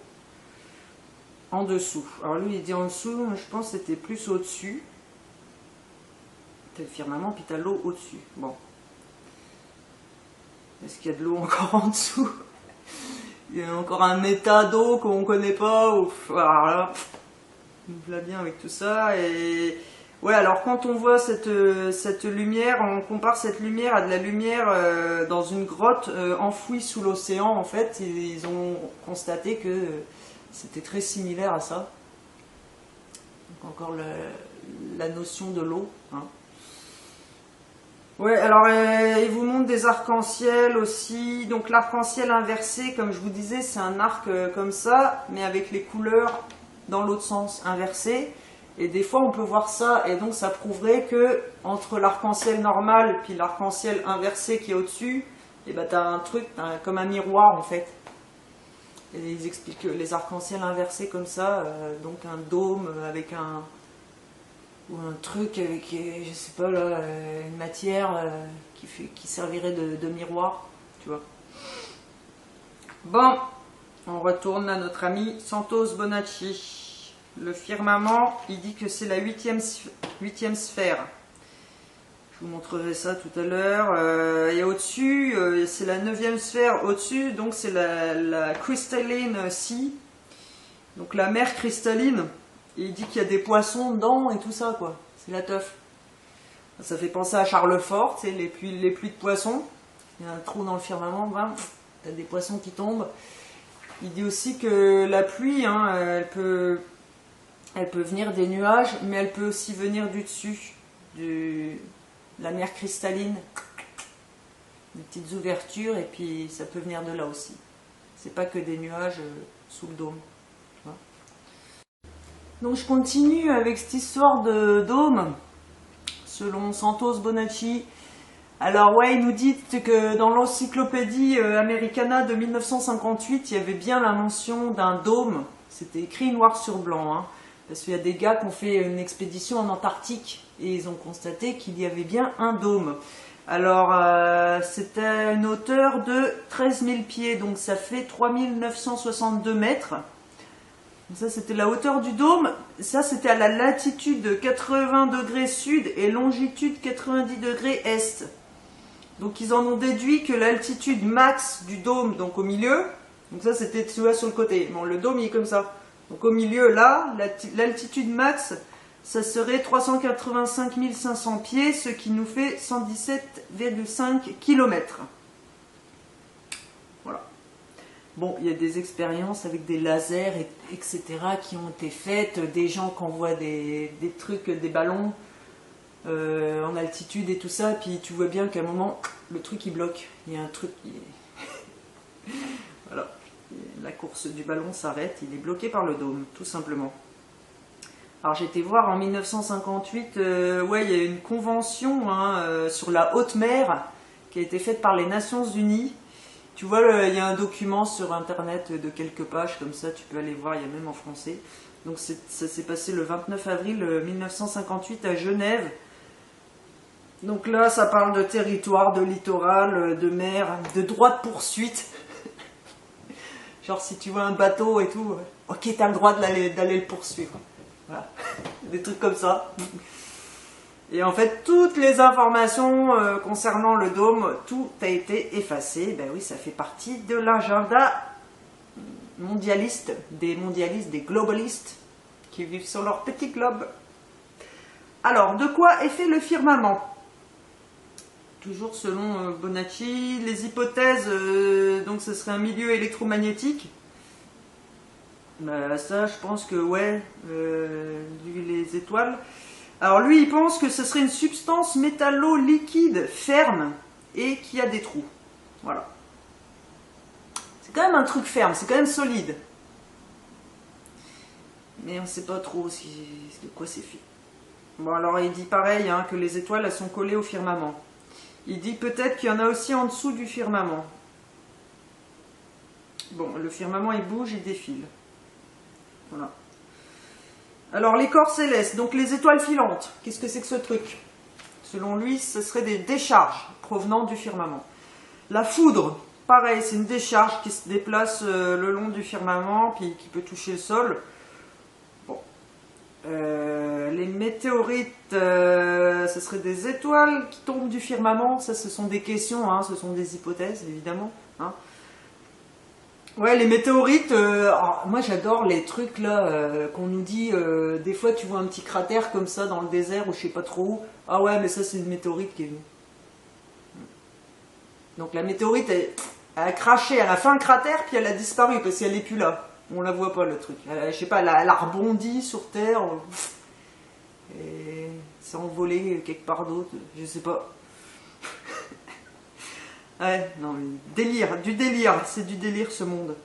en dessous. Alors lui, il dit en dessous, je pense que c'était plus au-dessus. T'as le firmament, puis t'as l'eau au-dessus. Bon. Est-ce qu'il y a de l'eau encore en dessous? Il y a encore un état d'eau qu'on ne connaît pas. Voilà. On voit bien avec tout ça. Et ouais, alors quand on voit cette lumière, on compare cette lumière à de la lumière dans une grotte enfouie sous l'océan. En fait, ils ont constaté que c'était très similaire à ça. Donc encore la notion de l'eau. Hein. Ouais, alors il vous montre des arcs-en-ciel aussi. Donc l'arc-en-ciel inversé, comme je vous disais, c'est un arc comme ça, mais avec les couleurs dans l'autre sens, inversé. Et des fois on peut voir ça, et donc ça prouverait que entre l'arc-en-ciel normal puis l'arc-en-ciel inversé qui est au-dessus, et ben t'as un truc, comme un miroir en fait. Et ils expliquent les arcs-en-ciel inversés comme ça, donc un dôme avec ou un truc avec, je sais pas là, une matière qui servirait de miroir, tu vois. Bon, on retourne à notre ami Santos Bonacci. Le firmament, il dit que c'est la huitième sphère. Je vous montrerai ça tout à l'heure. Et au-dessus, c'est la 9e sphère au-dessus, donc c'est la crystalline sea, donc la mer cristalline. Et il dit qu'il y a des poissons dedans et tout ça, quoi. C'est la teuf. Ça fait penser à Charlefort, les pluies de poissons. Il y a un trou dans le firmament, t'as des poissons qui tombent. Il dit aussi que la pluie, hein, elle peut venir des nuages, mais elle peut aussi venir du dessus, de la mer cristalline, des petites ouvertures, et puis ça peut venir de là aussi. C'est pas que des nuages sous le dôme. Tu vois. Donc je continue avec cette histoire de dôme, selon Santos Bonacci. Alors ouais, il nous dit que dans l'encyclopédie Americana de 1958, il y avait bien la mention d'un dôme. C'était écrit noir sur blanc, hein, parce qu'il y a des gars qui ont fait une expédition en Antarctique et ils ont constaté qu'il y avait bien un dôme. Alors c'était une hauteur de 13 000 pieds, donc ça fait 3 962 mètres. Donc ça c'était la hauteur du dôme. Ça c'était à la latitude 80 degrés sud et longitude 90 degrés est. Donc ils en ont déduit que l'altitude max du dôme, donc au milieu, donc ça c'était tu vois, sur le côté, bon le dôme il est comme ça, donc au milieu là, l'altitude max, ça serait 385 500 pieds, ce qui nous fait 117,5 km. Voilà. Bon, il y a des expériences avec des lasers, etc. qui ont été faites, des gens qui envoient des trucs, des ballons, en altitude et tout ça, et puis tu vois bien qu'à un moment le truc il bloque, il y a un truc qui est... voilà, la course du ballon s'arrête, il est bloqué par le dôme, tout simplement. Alors j'ai été voir en 1958, ouais, il y a une convention hein, sur la haute mer qui a été faite par les Nations Unies. Tu vois, il y a un document sur internet de quelques pages comme ça, tu peux aller voir, il y a même en français. Donc ça s'est passé le 29 avril 1958 à Genève. Donc là, ça parle de territoire, de littoral, de mer, de droit de poursuite. Genre si tu vois un bateau et tout, ok, t'as le droit d'aller le poursuivre. Voilà, des trucs comme ça. Et en fait, toutes les informations concernant le dôme, tout a été effacé. Ben oui, ça fait partie de l'agenda mondialiste, des globalistes qui vivent sur leur petit globe. Alors, de quoi est fait le firmament ? Toujours selon Bonacci, les hypothèses, donc ce serait un milieu électromagnétique. Bah, ça, je pense que ouais, les étoiles. Alors lui, il pense que ce serait une substance métallo-liquide ferme et qui a des trous. Voilà. C'est quand même un truc ferme, c'est quand même solide. Mais on ne sait pas trop de quoi c'est fait. Bon, alors il dit pareil, hein, que les étoiles, elles sont collées au firmament. Il dit peut-être qu'il y en a aussi en dessous du firmament. Bon, le firmament, il bouge, il défile. Voilà. Alors, les corps célestes, donc les étoiles filantes, qu'est-ce que c'est que ce truc? Selon lui, ce serait des décharges provenant du firmament. La foudre, pareil, c'est une décharge qui se déplace le long du firmament, puis qui peut toucher le sol. Bon. Les météorites, ce serait des étoiles qui tombent du firmament. Ça, ce sont des questions, hein, ce sont des hypothèses, évidemment. Hein. Ouais, les météorites, moi j'adore les trucs là qu'on nous dit, des fois tu vois un petit cratère comme ça dans le désert ou je sais pas trop où. Ah ouais, mais ça c'est une météorite qui est venue. Donc la météorite, elle a craché, elle a fait un cratère puis elle a disparu parce qu'elle n'est plus là. On la voit pas le truc. Je sais pas, elle a rebondi sur Terre et s'est envolée quelque part d'autre, je sais pas. Ouais, non, mais du délire, c'est du délire ce monde.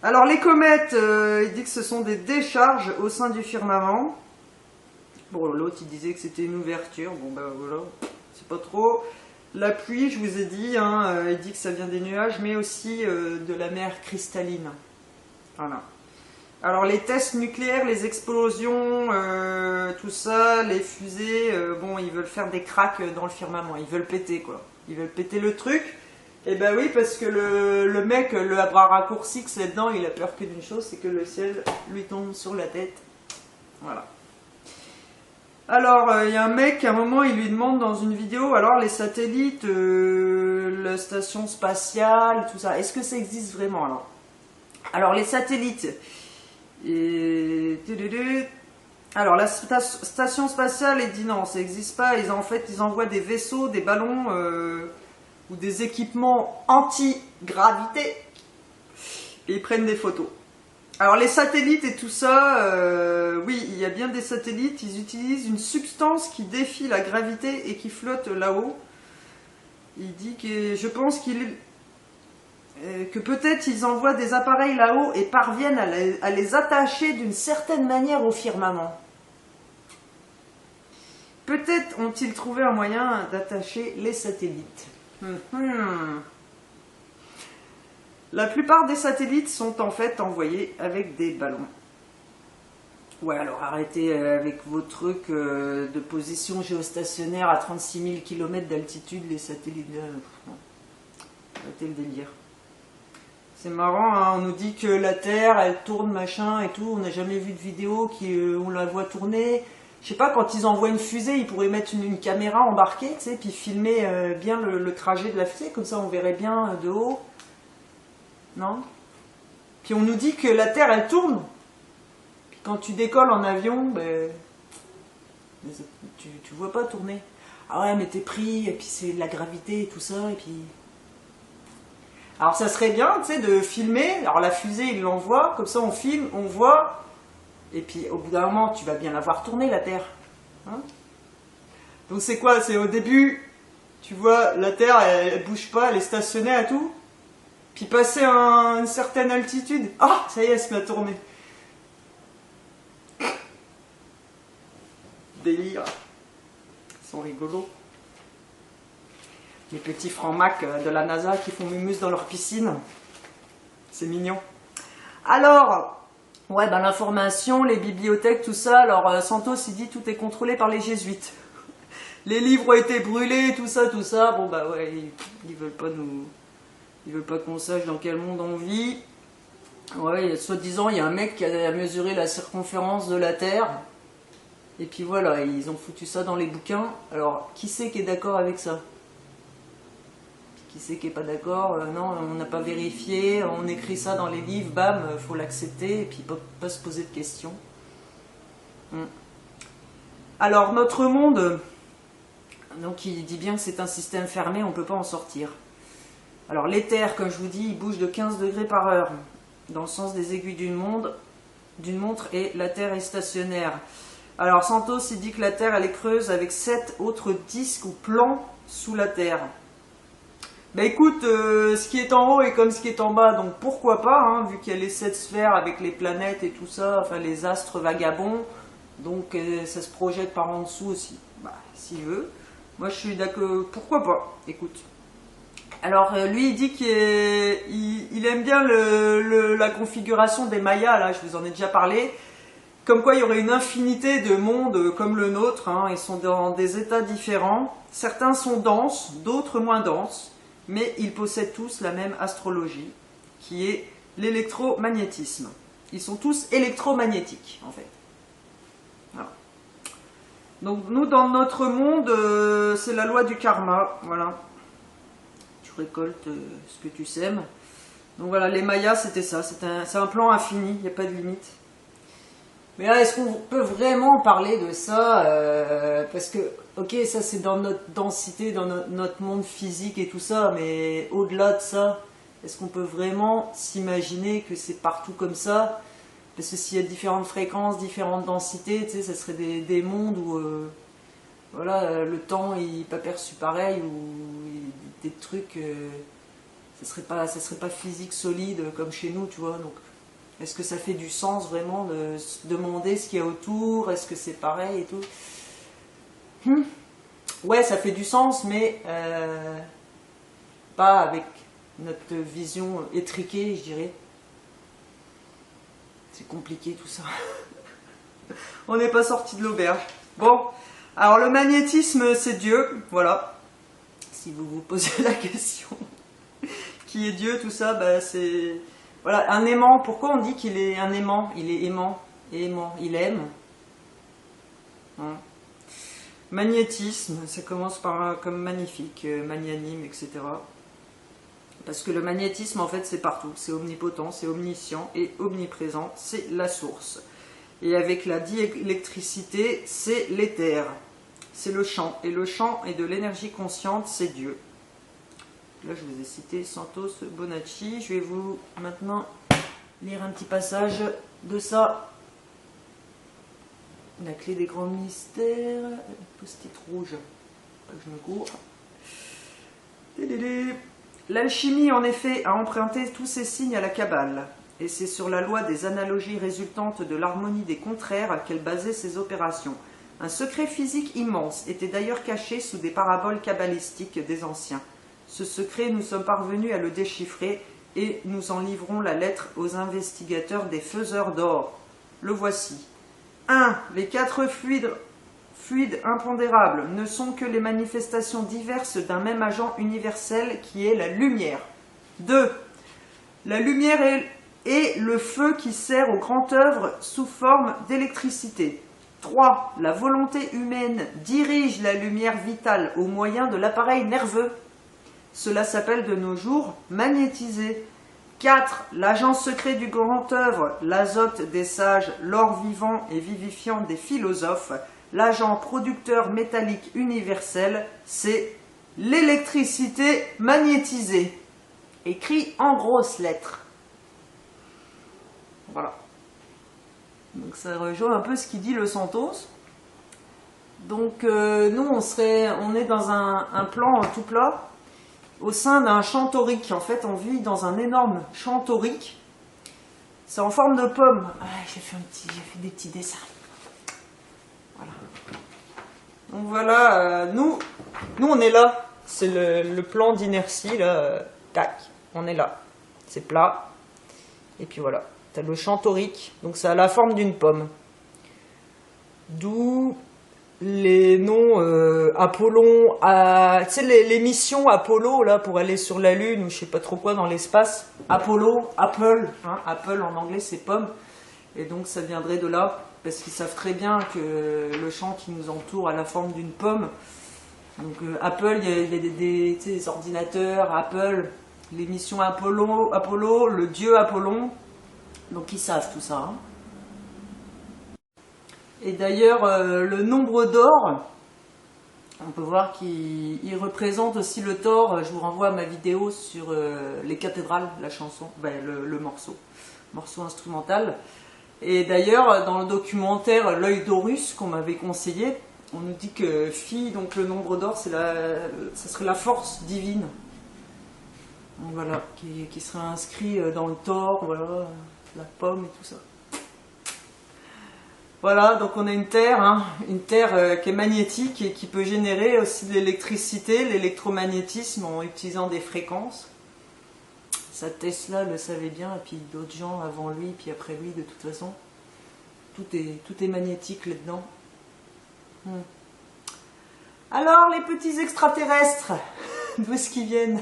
Alors les comètes, il dit que ce sont des décharges au sein du firmament. Bon, l'autre il disait que c'était une ouverture, bon ben voilà, c'est pas trop. La pluie, je vous ai dit, hein, il dit que ça vient des nuages, mais aussi de la mer cristalline. Voilà. Alors les tests nucléaires, les explosions, tout ça, les fusées, bon, ils veulent faire des cracks dans le firmament, ils veulent péter quoi. Ils veulent péter le truc. Et ben oui, parce que le mec, le bras raccourci que c'est dedans, il a peur que d'une chose, c'est que le ciel lui tombe sur la tête. Voilà. Alors, il y a un mec, à un moment, il lui demande dans une vidéo, alors les satellites, la station spatiale, tout ça, est-ce que ça existe vraiment alors les satellites, alors la station spatiale, il dit non, ça n'existe pas, en fait, ils envoient des vaisseaux, des ballons, ou des équipements anti-gravité, et ils prennent des photos. Alors les satellites et tout ça, oui, il y a bien des satellites, ils utilisent une substance qui défie la gravité et qui flotte là-haut. Il dit que je pense que peut-être ils envoient des appareils là-haut et parviennent à les attacher d'une certaine manière au firmament. Peut-être ont-ils trouvé un moyen d'attacher les satellites. La plupart des satellites sont en fait envoyés avec des ballons. Ouais, alors arrêtez avec vos trucs de position géostationnaire à 36 000 km d'altitude, les satellites. Arrêtez le délire. C'est marrant, hein, on nous dit que la Terre, elle tourne, machin et tout. On n'a jamais vu de vidéo où on la voit tourner. Je sais pas, quand ils envoient une fusée, ils pourraient mettre une caméra embarquée, tu sais, puis filmer bien le trajet de la fusée, comme ça on verrait bien de haut. Non? Puis on nous dit que la Terre, elle tourne. Puis quand tu décolles en avion, ben, tu vois pas tourner. Ah ouais, mais t'es pris, et puis c'est de la gravité et tout ça, et puis... Alors ça serait bien, tu sais, de filmer. Alors la fusée, il l'envoie, comme ça on filme, on voit... Et puis au bout d'un moment, tu vas bien la voir tourner, la Terre. Hein? Donc c'est quoi? C'est au début, tu vois, la Terre, elle bouge pas, elle est stationnée à tout. Puis passer à une certaine altitude, ah, ça y est, elle se met à tourner. Délire. Ils sont rigolos. Les petits francs-macs de la NASA qui font mumus dans leur piscine. C'est mignon. Alors... Ouais, ben l'information, les bibliothèques, tout ça. Alors Santos, il dit tout est contrôlé par les jésuites. Les livres ont été brûlés, tout ça, tout ça. Bon bah ouais, ils veulent pas nous, ils veulent pas qu'on sache dans quel monde on vit. Ouais, soi-disant, il y a un mec qui a mesuré la circonférence de la Terre. Et puis voilà, ils ont foutu ça dans les bouquins. Alors, qui c'est qui est d'accord avec ça? Qui c'est qui n'est pas d'accord? Non, on n'a pas vérifié, on écrit ça dans les livres, bam, faut l'accepter, et puis pas se poser de questions. Alors, notre monde, donc il dit bien que c'est un système fermé, on ne peut pas en sortir. Alors, l'éther, comme je vous dis, il bouge de 15 degrés par heure, dans le sens des aiguilles d'une montre, et la Terre est stationnaire. Alors, Santos, il dit que la Terre, elle est creuse avec 7 autres disques ou plans sous la Terre. Bah écoute, ce qui est en haut est comme ce qui est en bas, donc pourquoi pas, hein, vu qu'il y a les 7 sphères avec les planètes et tout ça, enfin les astres vagabonds, donc ça se projette par en dessous aussi. Bah, s'il veut. Moi je suis d'accord, pourquoi pas, écoute. Alors lui il dit qu'il aime bien la configuration des Mayas, là je vous en ai déjà parlé, comme quoi il y aurait une infinité de mondes comme le nôtre, hein, ils sont dans des états différents, certains sont denses, d'autres moins denses, mais ils possèdent tous la même astrologie, qui est l'électromagnétisme. Ils sont tous électromagnétiques, en fait. Voilà. Donc nous, dans notre monde, c'est la loi du karma, voilà. Tu récoltes ce que tu sèmes. Donc voilà, les Mayas, c'était ça, c'est un plan infini, il n'y a pas de limite. Mais là, est-ce qu'on peut vraiment parler de ça parce que, ok, ça c'est dans notre densité, dans notre monde physique et tout ça, mais au-delà de ça, est-ce qu'on peut vraiment s'imaginer que c'est partout comme ça? Parce que s'il y a différentes fréquences, différentes densités, tu sais, ça serait des mondes où voilà, le temps n'est pas perçu pareil, ou des trucs, ça serait pas physique solide comme chez nous, tu vois, donc... Est-ce que ça fait du sens vraiment de se demander ce qu'il y a autour? Est-ce que c'est pareil et tout? Ouais, ça fait du sens, mais pas avec notre vision étriquée, je dirais. C'est compliqué tout ça. On n'est pas sorti de l'auberge. Bon, alors le magnétisme, c'est Dieu, voilà. Si vous vous posez la question, qui est Dieu, tout ça, bah, c'est... Voilà, un aimant, pourquoi on dit qu'il est un aimant? Il est aimant, il aime. Hein. Magnétisme, ça commence par comme magnifique, magnanime, etc. Parce que le magnétisme, en fait, c'est partout, c'est omnipotent, c'est omniscient et omniprésent, c'est la source. Et avec la diélectricité, c'est l'éther, c'est le champ. Et le champ est de l'énergie consciente, c'est Dieu. Là, je vous ai cité Santos Bonacci. Je vais vous maintenant lire un petit passage de ça. La clé des grands mystères, post-it rouge, pas que je me cours. L'alchimie, en effet, a emprunté tous ces signes à la Kabbale, et c'est sur la loi des analogies résultantes de l'harmonie des contraires qu'elle basait ses opérations. Un secret physique immense était d'ailleurs caché sous des paraboles kabbalistiques des anciens. Ce secret, nous sommes parvenus à le déchiffrer, et nous en livrons la lettre aux investigateurs des faiseurs d'or. Le voici. 1. Les 4 fluides impondérables ne sont que les manifestations diverses d'un même agent universel qui est la lumière. 2. La lumière est le feu qui sert aux grandes œuvres sous forme d'électricité. 3. La volonté humaine dirige la lumière vitale au moyen de l'appareil nerveux. Cela s'appelle de nos jours magnétiser. 4. L'agent secret du grand œuvre, l'azote des sages, l'or vivant et vivifiant des philosophes, l'agent producteur métallique universel, c'est l'électricité magnétisée. Écrit en grosses lettres. Voilà. Donc ça rejoint un peu ce qu'il dit le Santos. Donc nous on est dans un plan tout plat, au sein d'un champ taurique. En fait, on vit dans un énorme champ taurique. C'est en forme de pomme. Ah, j'ai fait des petits dessins. Voilà. Donc voilà, nous on est là. C'est le plan d'inertie, là. Tac, on est là. C'est plat. Et puis voilà. T'as le champ taurique. Donc ça a la forme d'une pomme. D'où les noms Apollon, tu sais les missions Apollo là pour aller sur la Lune ou je sais pas trop quoi dans l'espace. Apollo, Apple, hein, Apple en anglais c'est pomme, et donc ça viendrait de là parce qu'ils savent très bien que le champ qui nous entoure a la forme d'une pomme. Donc Apple, il y a des ordinateurs, Apple, les missions Apollo, le dieu Apollon, donc ils savent tout ça. Hein. Et d'ailleurs, le nombre d'or, on peut voir qu'il représente aussi le Thor. Je vous renvoie à ma vidéo sur les cathédrales, la chanson, ben, le morceau instrumental. Et d'ailleurs, dans le documentaire L'œil d'Horus qu'on m'avait conseillé, on nous dit que Phi, donc le nombre d'or, ça serait la force divine. Donc voilà, qui serait inscrit dans le Thor, voilà, la pomme et tout ça. Voilà, donc on a une Terre qui est magnétique et qui peut générer aussi de l'électricité, l'électromagnétisme en utilisant des fréquences. Ça, Tesla le savait bien, et puis d'autres gens avant lui, puis après lui, de toute façon. Tout est magnétique là-dedans. Alors, les petits extraterrestres, d'où est-ce qu'ils viennent?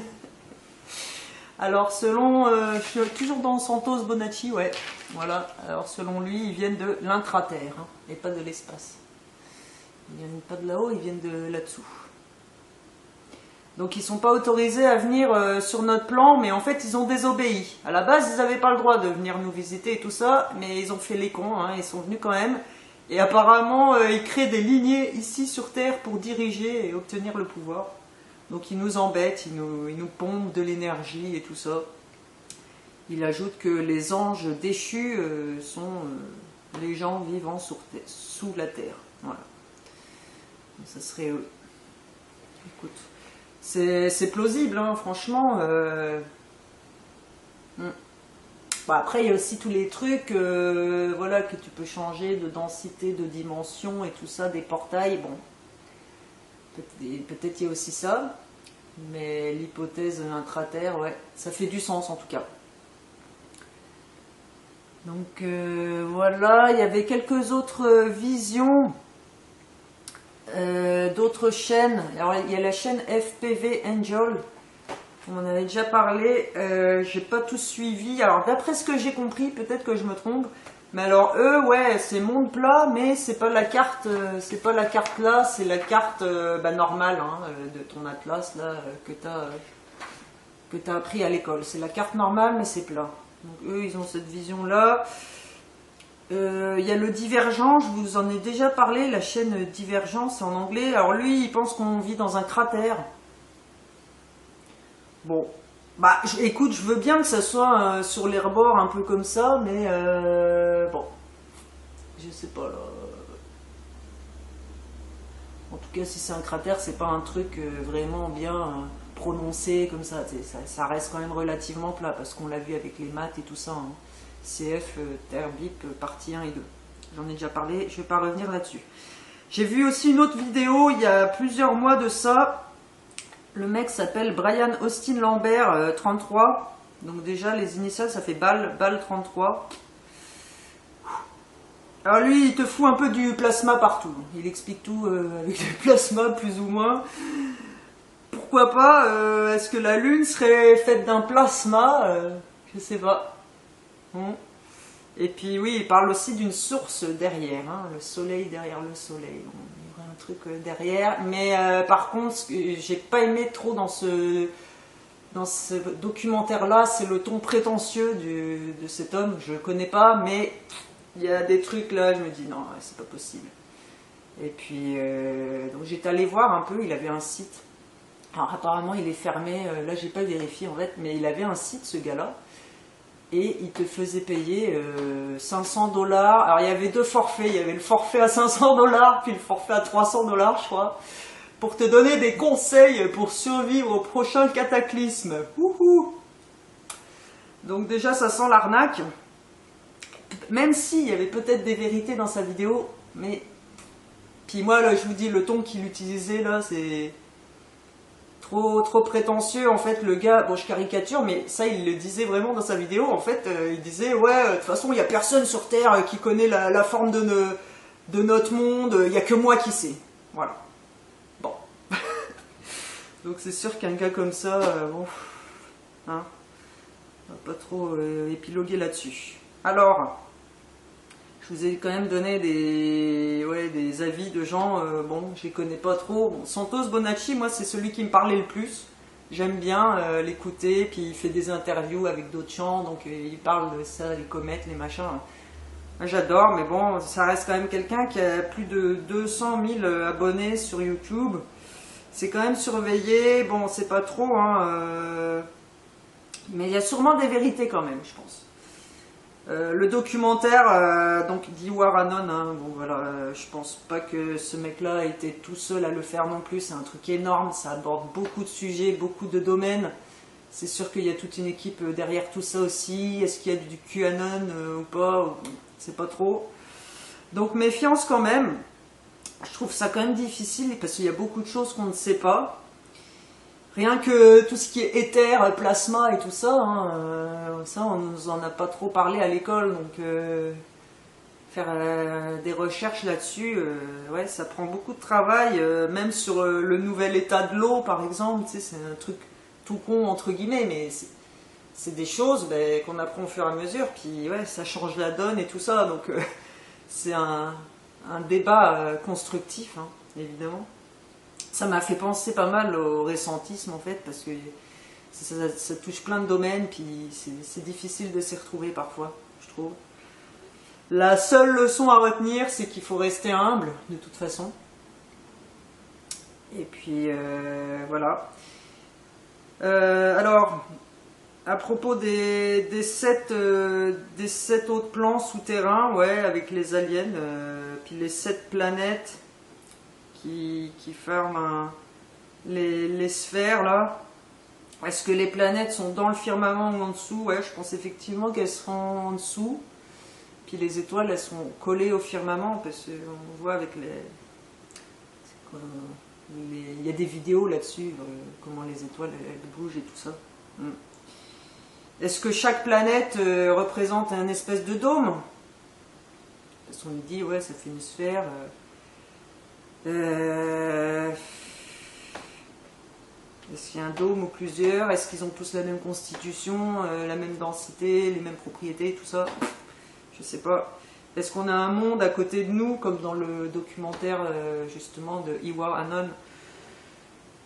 Alors, selon, je suis toujours dans Santos Bonacci, ouais, voilà. Alors, selon lui, ils viennent de l'intraterre, hein, et pas de l'espace. Ils viennent pas de là-haut, ils viennent de là-dessous. Donc, ils sont pas autorisés à venir sur notre plan, mais en fait, ils ont désobéi. À la base, ils n'avaient pas le droit de venir nous visiter et tout ça, mais ils ont fait les cons, hein, ils sont venus quand même. Et apparemment, ils créent des lignées ici sur Terre pour diriger et obtenir le pouvoir. Donc ils nous embêtent, ils nous pompent de l'énergie et tout ça. Il ajoute que les anges déchus sont les gens vivant sous la terre. Voilà. Donc, ça serait eux. Écoute, c'est plausible, hein, franchement. Bon, après, il y a aussi tous les trucs voilà, que tu peux changer de densité, de dimension et tout ça, des portails. Bon, peut-être il y a aussi ça. Mais l'hypothèse intraterre, ouais, ça fait du sens en tout cas. Donc voilà, il y avait quelques autres visions d'autres chaînes. Alors il y a la chaîne FPV Angel, on en avait déjà parlé, j'ai pas tout suivi. Alors d'après ce que j'ai compris, peut-être que je me trompe, mais alors eux, ouais, c'est monde plat, mais c'est pas la carte, là, c'est la carte normale hein, de ton atlas là que t'as appris à l'école. C'est la carte normale, mais c'est plat. Donc eux, ils ont cette vision là. Il y a le Divergent, je vous en ai déjà parlé, la chaîne Divergent, c'est en anglais. Alors lui, il pense qu'on vit dans un cratère. Bon, Bah, écoute, je veux bien que ça soit sur les rebords un peu comme ça, mais bon, je sais pas là. En tout cas, si c'est un cratère, c'est pas un truc vraiment bien prononcé comme ça. Ça reste quand même relativement plat parce qu'on l'a vu avec les maths et tout ça, hein. CF, Terre Bip, partie 1 et 2. J'en ai déjà parlé, je vais pas revenir là-dessus. J'ai vu aussi une autre vidéo il y a plusieurs mois de ça. Le mec s'appelle Brian Austin Lambert, 33. Donc déjà, les initiales, ça fait BAL 33. Alors lui, il te fout un peu du plasma partout. Il explique tout avec du plasma, plus ou moins. Pourquoi pas est-ce que la Lune serait faite d'un plasma je sais pas. Et puis oui, il parle aussi d'une source derrière, hein, le soleil derrière le soleil. Bon, il y aurait un truc derrière. Mais par contre, ce que j'ai pas aimé trop dans ce documentaire-là, c'est le ton prétentieux de cet homme. Je le connais pas, mais il y a des trucs là, je me dis non, c'est pas possible. Et puis, donc j'étais allée voir un peu, il avait un site. Alors apparemment il est fermé, là j'ai pas vérifié en fait, mais il avait un site ce gars-là. Et il te faisait payer 500$. Alors il y avait deux forfaits, il y avait le forfait à 500$, puis le forfait à 300$, je crois, pour te donner des conseils pour survivre au prochain cataclysme. Wouhou! Donc déjà ça sent l'arnaque. Même s'il y avait peut-être des vérités dans sa vidéo, mais... Puis moi, là, je vous dis, le ton qu'il utilisait, là, c'est... Trop prétentieux, en fait, le gars, bon je caricature, mais ça il le disait vraiment dans sa vidéo, en fait, il disait, ouais, de toute façon il n'y a personne sur Terre qui connaît la forme de notre monde, il n'y a que moi qui sais, voilà. Bon. Donc c'est sûr qu'un gars comme ça, bon, hein, on va pas trop épiloguer là-dessus. Alors, je vous ai quand même donné des avis de gens, bon, je les connais pas trop. Bon, Santos Bonacci, moi, c'est celui qui me parlait le plus. J'aime bien l'écouter, puis il fait des interviews avec d'autres gens, donc il parle de ça, les comètes, les machins. Moi, j'adore, mais bon, ça reste quand même quelqu'un qui a plus de 200 000 abonnés sur YouTube. C'est quand même surveillé, bon, c'est pas trop, hein, mais il y a sûrement des vérités quand même, je pense. Le documentaire donc d'Iwar Anon, hein, bon voilà, je pense pas que ce mec-là était tout seul à le faire non plus. C'est un truc énorme, ça aborde beaucoup de sujets, beaucoup de domaines. C'est sûr qu'il y a toute une équipe derrière tout ça aussi. Est-ce qu'il y a du QAnon ou pas? C'est pas trop. Donc méfiance quand même. Je trouve ça quand même difficile parce qu'il y a beaucoup de choses qu'on ne sait pas. Rien que tout ce qui est éther, plasma et tout ça, hein, ça on nous en a pas trop parlé à l'école, donc faire des recherches là-dessus, ouais, ça prend beaucoup de travail, même sur le nouvel état de l'eau par exemple, tu sais, c'est un truc tout con entre guillemets, mais c'est des choses qu'on apprend au fur et à mesure, puis ouais, ça change la donne et tout ça, donc c'est un débat constructif, hein, évidemment. Ça m'a fait penser pas mal au récentisme en fait, parce que ça touche plein de domaines, puis c'est difficile de s'y retrouver parfois, je trouve. La seule leçon à retenir, c'est qu'il faut rester humble, de toute façon. Et puis, voilà. Alors, à propos des 7 autres plans souterrains, ouais, avec les aliens, puis les 7 planètes qui forment les sphères là. Est-ce que les planètes sont dans le firmament ou en dessous? Ouais, je pense effectivement qu'elles seront en dessous. Puis les étoiles, elles sont collées au firmament parce qu'on voit avec il y a des vidéos là-dessus, comment les étoiles elles bougent et tout ça. Est-ce que chaque planète représente un espèce de dôme? Parce qu'on dit, ouais, ça fait une sphère. Est-ce qu'il y a un dôme ou plusieurs? Est-ce qu'ils ont tous la même constitution, la même densité, les mêmes propriétés, tout ça? Je sais pas. Est-ce qu'on a un monde à côté de nous, comme dans le documentaire justement de Iwar Anon?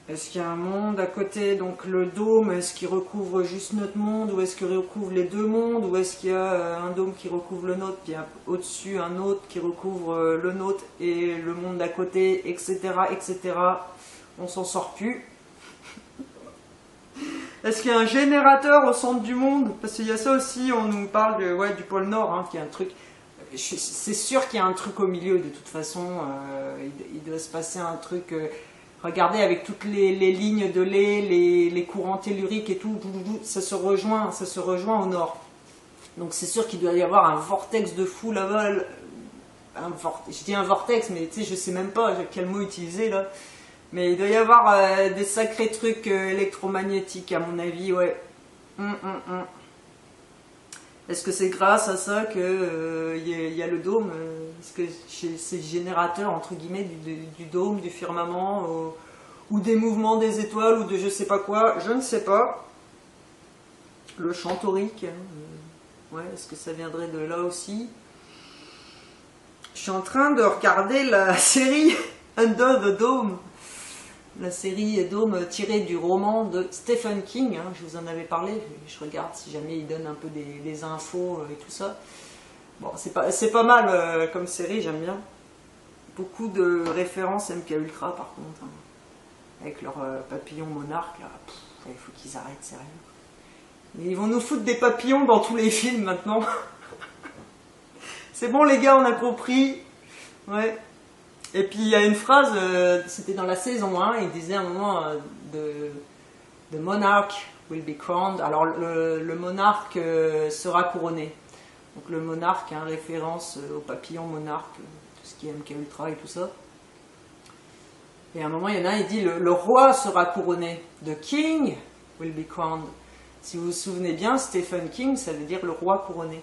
Est-ce qu'il y a un monde à côté, donc le dôme, est-ce qu'il recouvre juste notre monde, ou est-ce qu'il recouvre les deux mondes, ou est-ce qu'il y a un dôme qui recouvre le nôtre, puis au-dessus un autre qui recouvre le nôtre et le monde d'à côté, etc., etc. On s'en sort plus. Est-ce qu'il y a un générateur au centre du monde? Parce qu'il y a ça aussi, on nous parle de, ouais, du pôle Nord, hein, qu'il y a un truc. C'est sûr qu'il y a un truc au milieu, de toute façon. Il doit se passer un truc. Regardez, avec toutes les lignes de lait, les courants telluriques et tout, ça se rejoint au nord. Donc c'est sûr qu'il doit y avoir un vortex de fou là-bas. Je dis un vortex, mais tu sais, je sais même pas quel mot utiliser là. Mais il doit y avoir des sacrés trucs électromagnétiques, à mon avis, ouais. Est-ce que c'est grâce à ça que y a le dôme? Est-ce que c'est générateur, entre guillemets, du dôme, du firmament, ou des mouvements des étoiles, ou de je sais pas quoi? Je ne sais pas. Le chant taurique, hein, ouais, est-ce que ça viendrait de là aussi? Je suis en train de regarder la série Under the Dome. La série Dôme tirée du roman de Stephen King, hein, je vous en avais parlé, je regarde si jamais il donne un peu des infos et tout ça. Bon, c'est pas mal comme série, j'aime bien. Beaucoup de références MK Ultra par contre, hein, avec leur papillon monarque, là, il faut qu'ils arrêtent, sérieux. Mais ils vont nous foutre des papillons dans tous les films maintenant. C'est bon les gars, on a compris. Ouais. Et puis il y a une phrase, c'était dans la saison 1, il disait à un moment The monarch will be crowned. Alors le monarque sera couronné. Donc le monarque, hein, référence au papillon monarque, tout ce qui est MK Ultra et tout ça. Et à un moment il y en a un, il dit le roi sera couronné. The king will be crowned. Si vous vous souvenez bien, Stephen King, ça veut dire le roi couronné.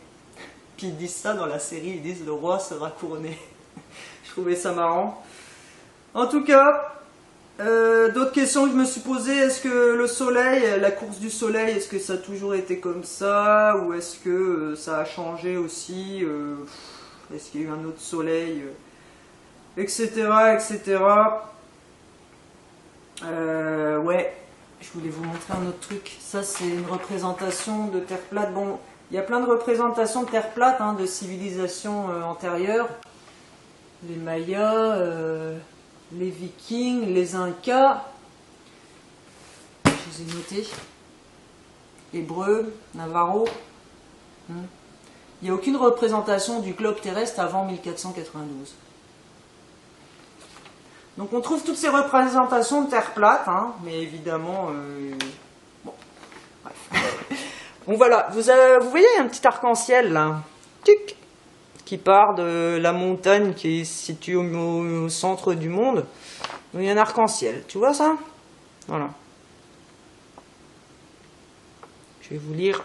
Puis ils disent ça dans la série, ils disent le roi sera couronné. Je trouvais ça marrant. En tout cas, d'autres questions que je me suis posées. Est-ce que le soleil, la course du soleil, est-ce que ça a toujours été comme ça? Ou est-ce que ça a changé aussi? Est-ce qu'il y a eu un autre soleil? Etc. etc. Ouais, je voulais vous montrer un autre truc. Ça, c'est une représentation de Terre plate. Bon, il y a plein de représentations de Terre plate, hein, de civilisations antérieures. Les Mayas, les Vikings, les Incas, je les ai notés, Hébreux, Navarro. Il n'y a aucune représentation du globe terrestre avant 1492. Donc on trouve toutes ces représentations de terre plate, hein, mais évidemment, bon, bref. Bon voilà, vous voyez un petit arc-en-ciel là, tic, qui part de la montagne qui est située au centre du monde. Il y a un arc-en-ciel, tu vois ça? Voilà. Je vais vous lire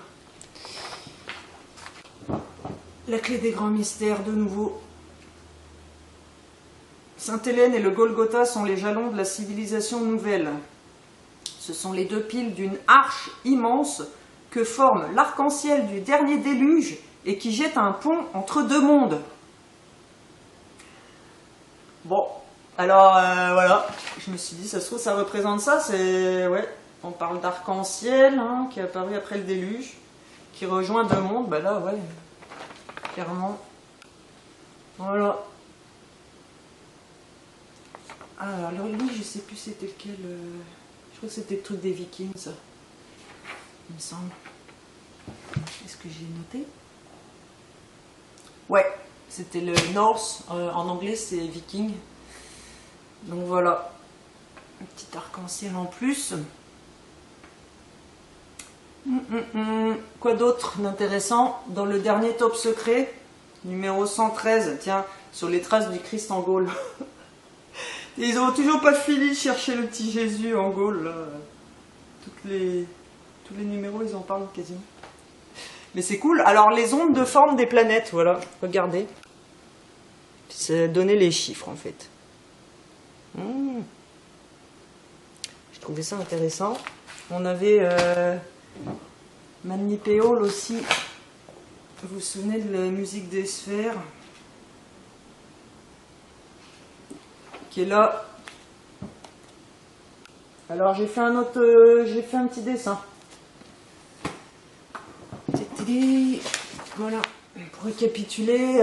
la clé des grands mystères de nouveau. Sainte-Hélène et le Golgotha sont les jalons de la civilisation nouvelle. Ce sont les deux piles d'une arche immense que forme l'arc-en-ciel du dernier déluge et qui jette un pont entre deux mondes. Bon, alors voilà, je me suis dit, ça se trouve, ça représente ça, c'est, ouais, on parle d'arc-en-ciel, hein, qui est apparu après le déluge, qui rejoint deux mondes, bah là, ouais, clairement, voilà. Ah, alors lui, je sais plus c'était lequel, je crois que c'était le truc des Vikings, ça, il me semble. Est-ce que j'ai noté? Ouais, c'était le Norse, en anglais c'est Viking. Donc voilà, un petit arc-en-ciel en plus. Quoi d'autre d'intéressant? Dans le dernier top secret, numéro 113, tiens, sur les traces du Christ en Gaule. Ils ont toujours pas fini de chercher le petit Jésus en Gaule, là. Tous les numéros, ils en parlent quasiment. Mais c'est cool. Alors, les ondes de forme des planètes, voilà, regardez. C'est donner les chiffres, en fait. Je trouvais ça intéressant. On avait Manipéole aussi. Vous vous souvenez de la musique des sphères? Qui est là. Alors, j'ai fait un petit dessin. Voilà, pour récapituler,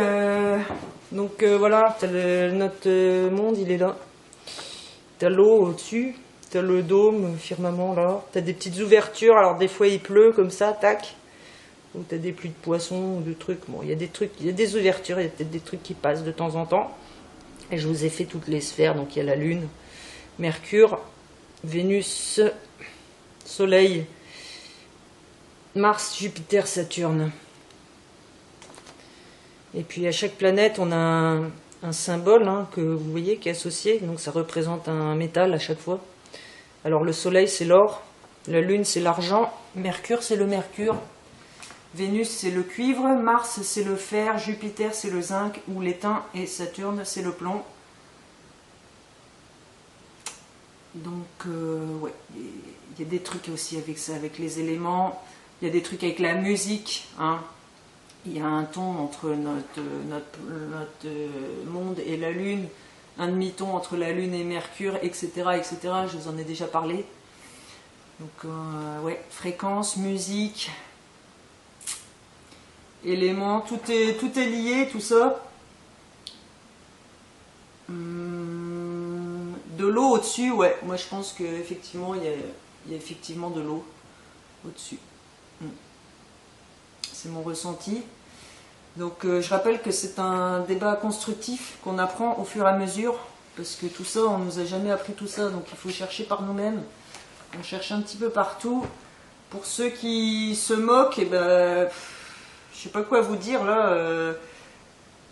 donc voilà, notre monde il est là, t'as l'eau au-dessus, T'as le dôme, le firmament là. T'as des petites ouvertures, alors des fois il pleut comme ça, tac. Ou t'as des pluies de poissons ou de trucs. Bon, il y a des trucs, il y a des ouvertures, il y a peut-être des trucs qui passent de temps en temps. Et je vous ai fait toutes les sphères, donc il y a la Lune, Mercure, Vénus, Soleil, Mars, Jupiter, Saturne. Et puis à chaque planète, on a un symbole hein, que vous voyez qui est associé, donc ça représente un métal à chaque fois. Alors le Soleil c'est l'or, la Lune c'est l'argent, Mercure c'est le mercure, Vénus c'est le cuivre, Mars c'est le fer, Jupiter c'est le zinc ou l'étain et Saturne c'est le plomb. Donc ouais, il y a des trucs aussi avec ça, avec les éléments, il y a des trucs avec la musique, hein. Il y a un ton entre notre monde et la Lune, un demi-ton entre la Lune et Mercure, etc., etc. Je vous en ai déjà parlé. Donc, ouais, fréquence, musique, éléments, tout est lié, tout ça. De l'eau au-dessus, ouais. Moi, je pense qu'effectivement, il y a effectivement de l'eau au-dessus. C'est mon ressenti. Donc je rappelle que c'est un débat constructif qu'on apprend au fur et à mesure, parce que tout ça, on ne nous a jamais appris tout ça, donc il faut chercher par nous-mêmes. On cherche un petit peu partout. Pour ceux qui se moquent, eh ben, je sais pas quoi vous dire là.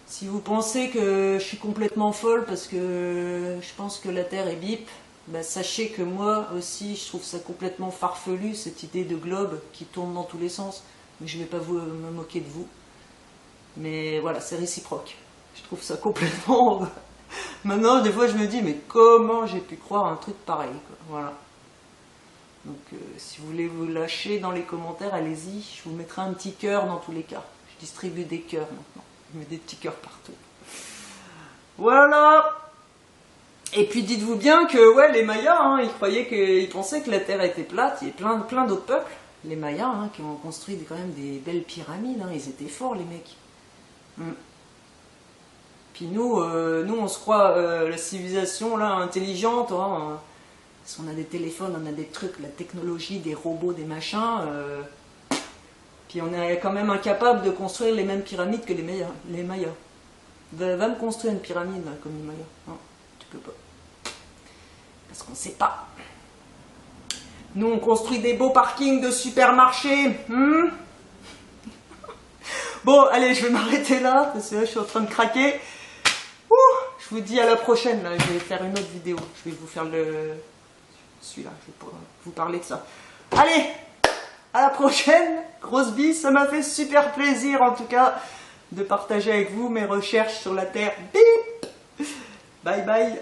Si vous pensez que je suis complètement folle parce que je pense que la Terre est bip, ben, sachez que moi aussi, je trouve ça complètement farfelu, cette idée de globe qui tourne dans tous les sens. Mais je ne vais pas me moquer de vous. Mais voilà, c'est réciproque. Je trouve ça complètement... Maintenant, des fois, je me dis, mais comment j'ai pu croire un truc pareil, quoi. Voilà. Donc, si vous voulez vous lâcher dans les commentaires, allez-y. Je vous mettrai un petit cœur dans tous les cas. Je distribue des cœurs maintenant. Je mets des petits cœurs partout. Voilà. Et puis, dites-vous bien que, ouais, les Mayas, hein, ils pensaient que la Terre était plate. Il y a plein d'autres peuples. Les Mayas, hein, qui ont construit quand même des belles pyramides. Hein. Ils étaient forts, les mecs. Puis nous, on se croit la civilisation là intelligente, hein, parce qu'on a des téléphones, on a des trucs, la technologie, des robots, des machins. Puis on est quand même incapable de construire les mêmes pyramides que les Mayas. Va me construire une pyramide là, comme les Mayas. Non, tu peux pas. Parce qu'on sait pas. Nous, on construit des beaux parkings de supermarchés. Bon, allez, je vais m'arrêter là, parce que là, je suis en train de craquer. Je vous dis à la prochaine, là, je vais faire une autre vidéo. Je vais vous faire celui-là, je vais vous parler de ça. Allez, à la prochaine, grosse bise, ça m'a fait super plaisir, en tout cas, de partager avec vous mes recherches sur la Terre. Bip. Bye bye.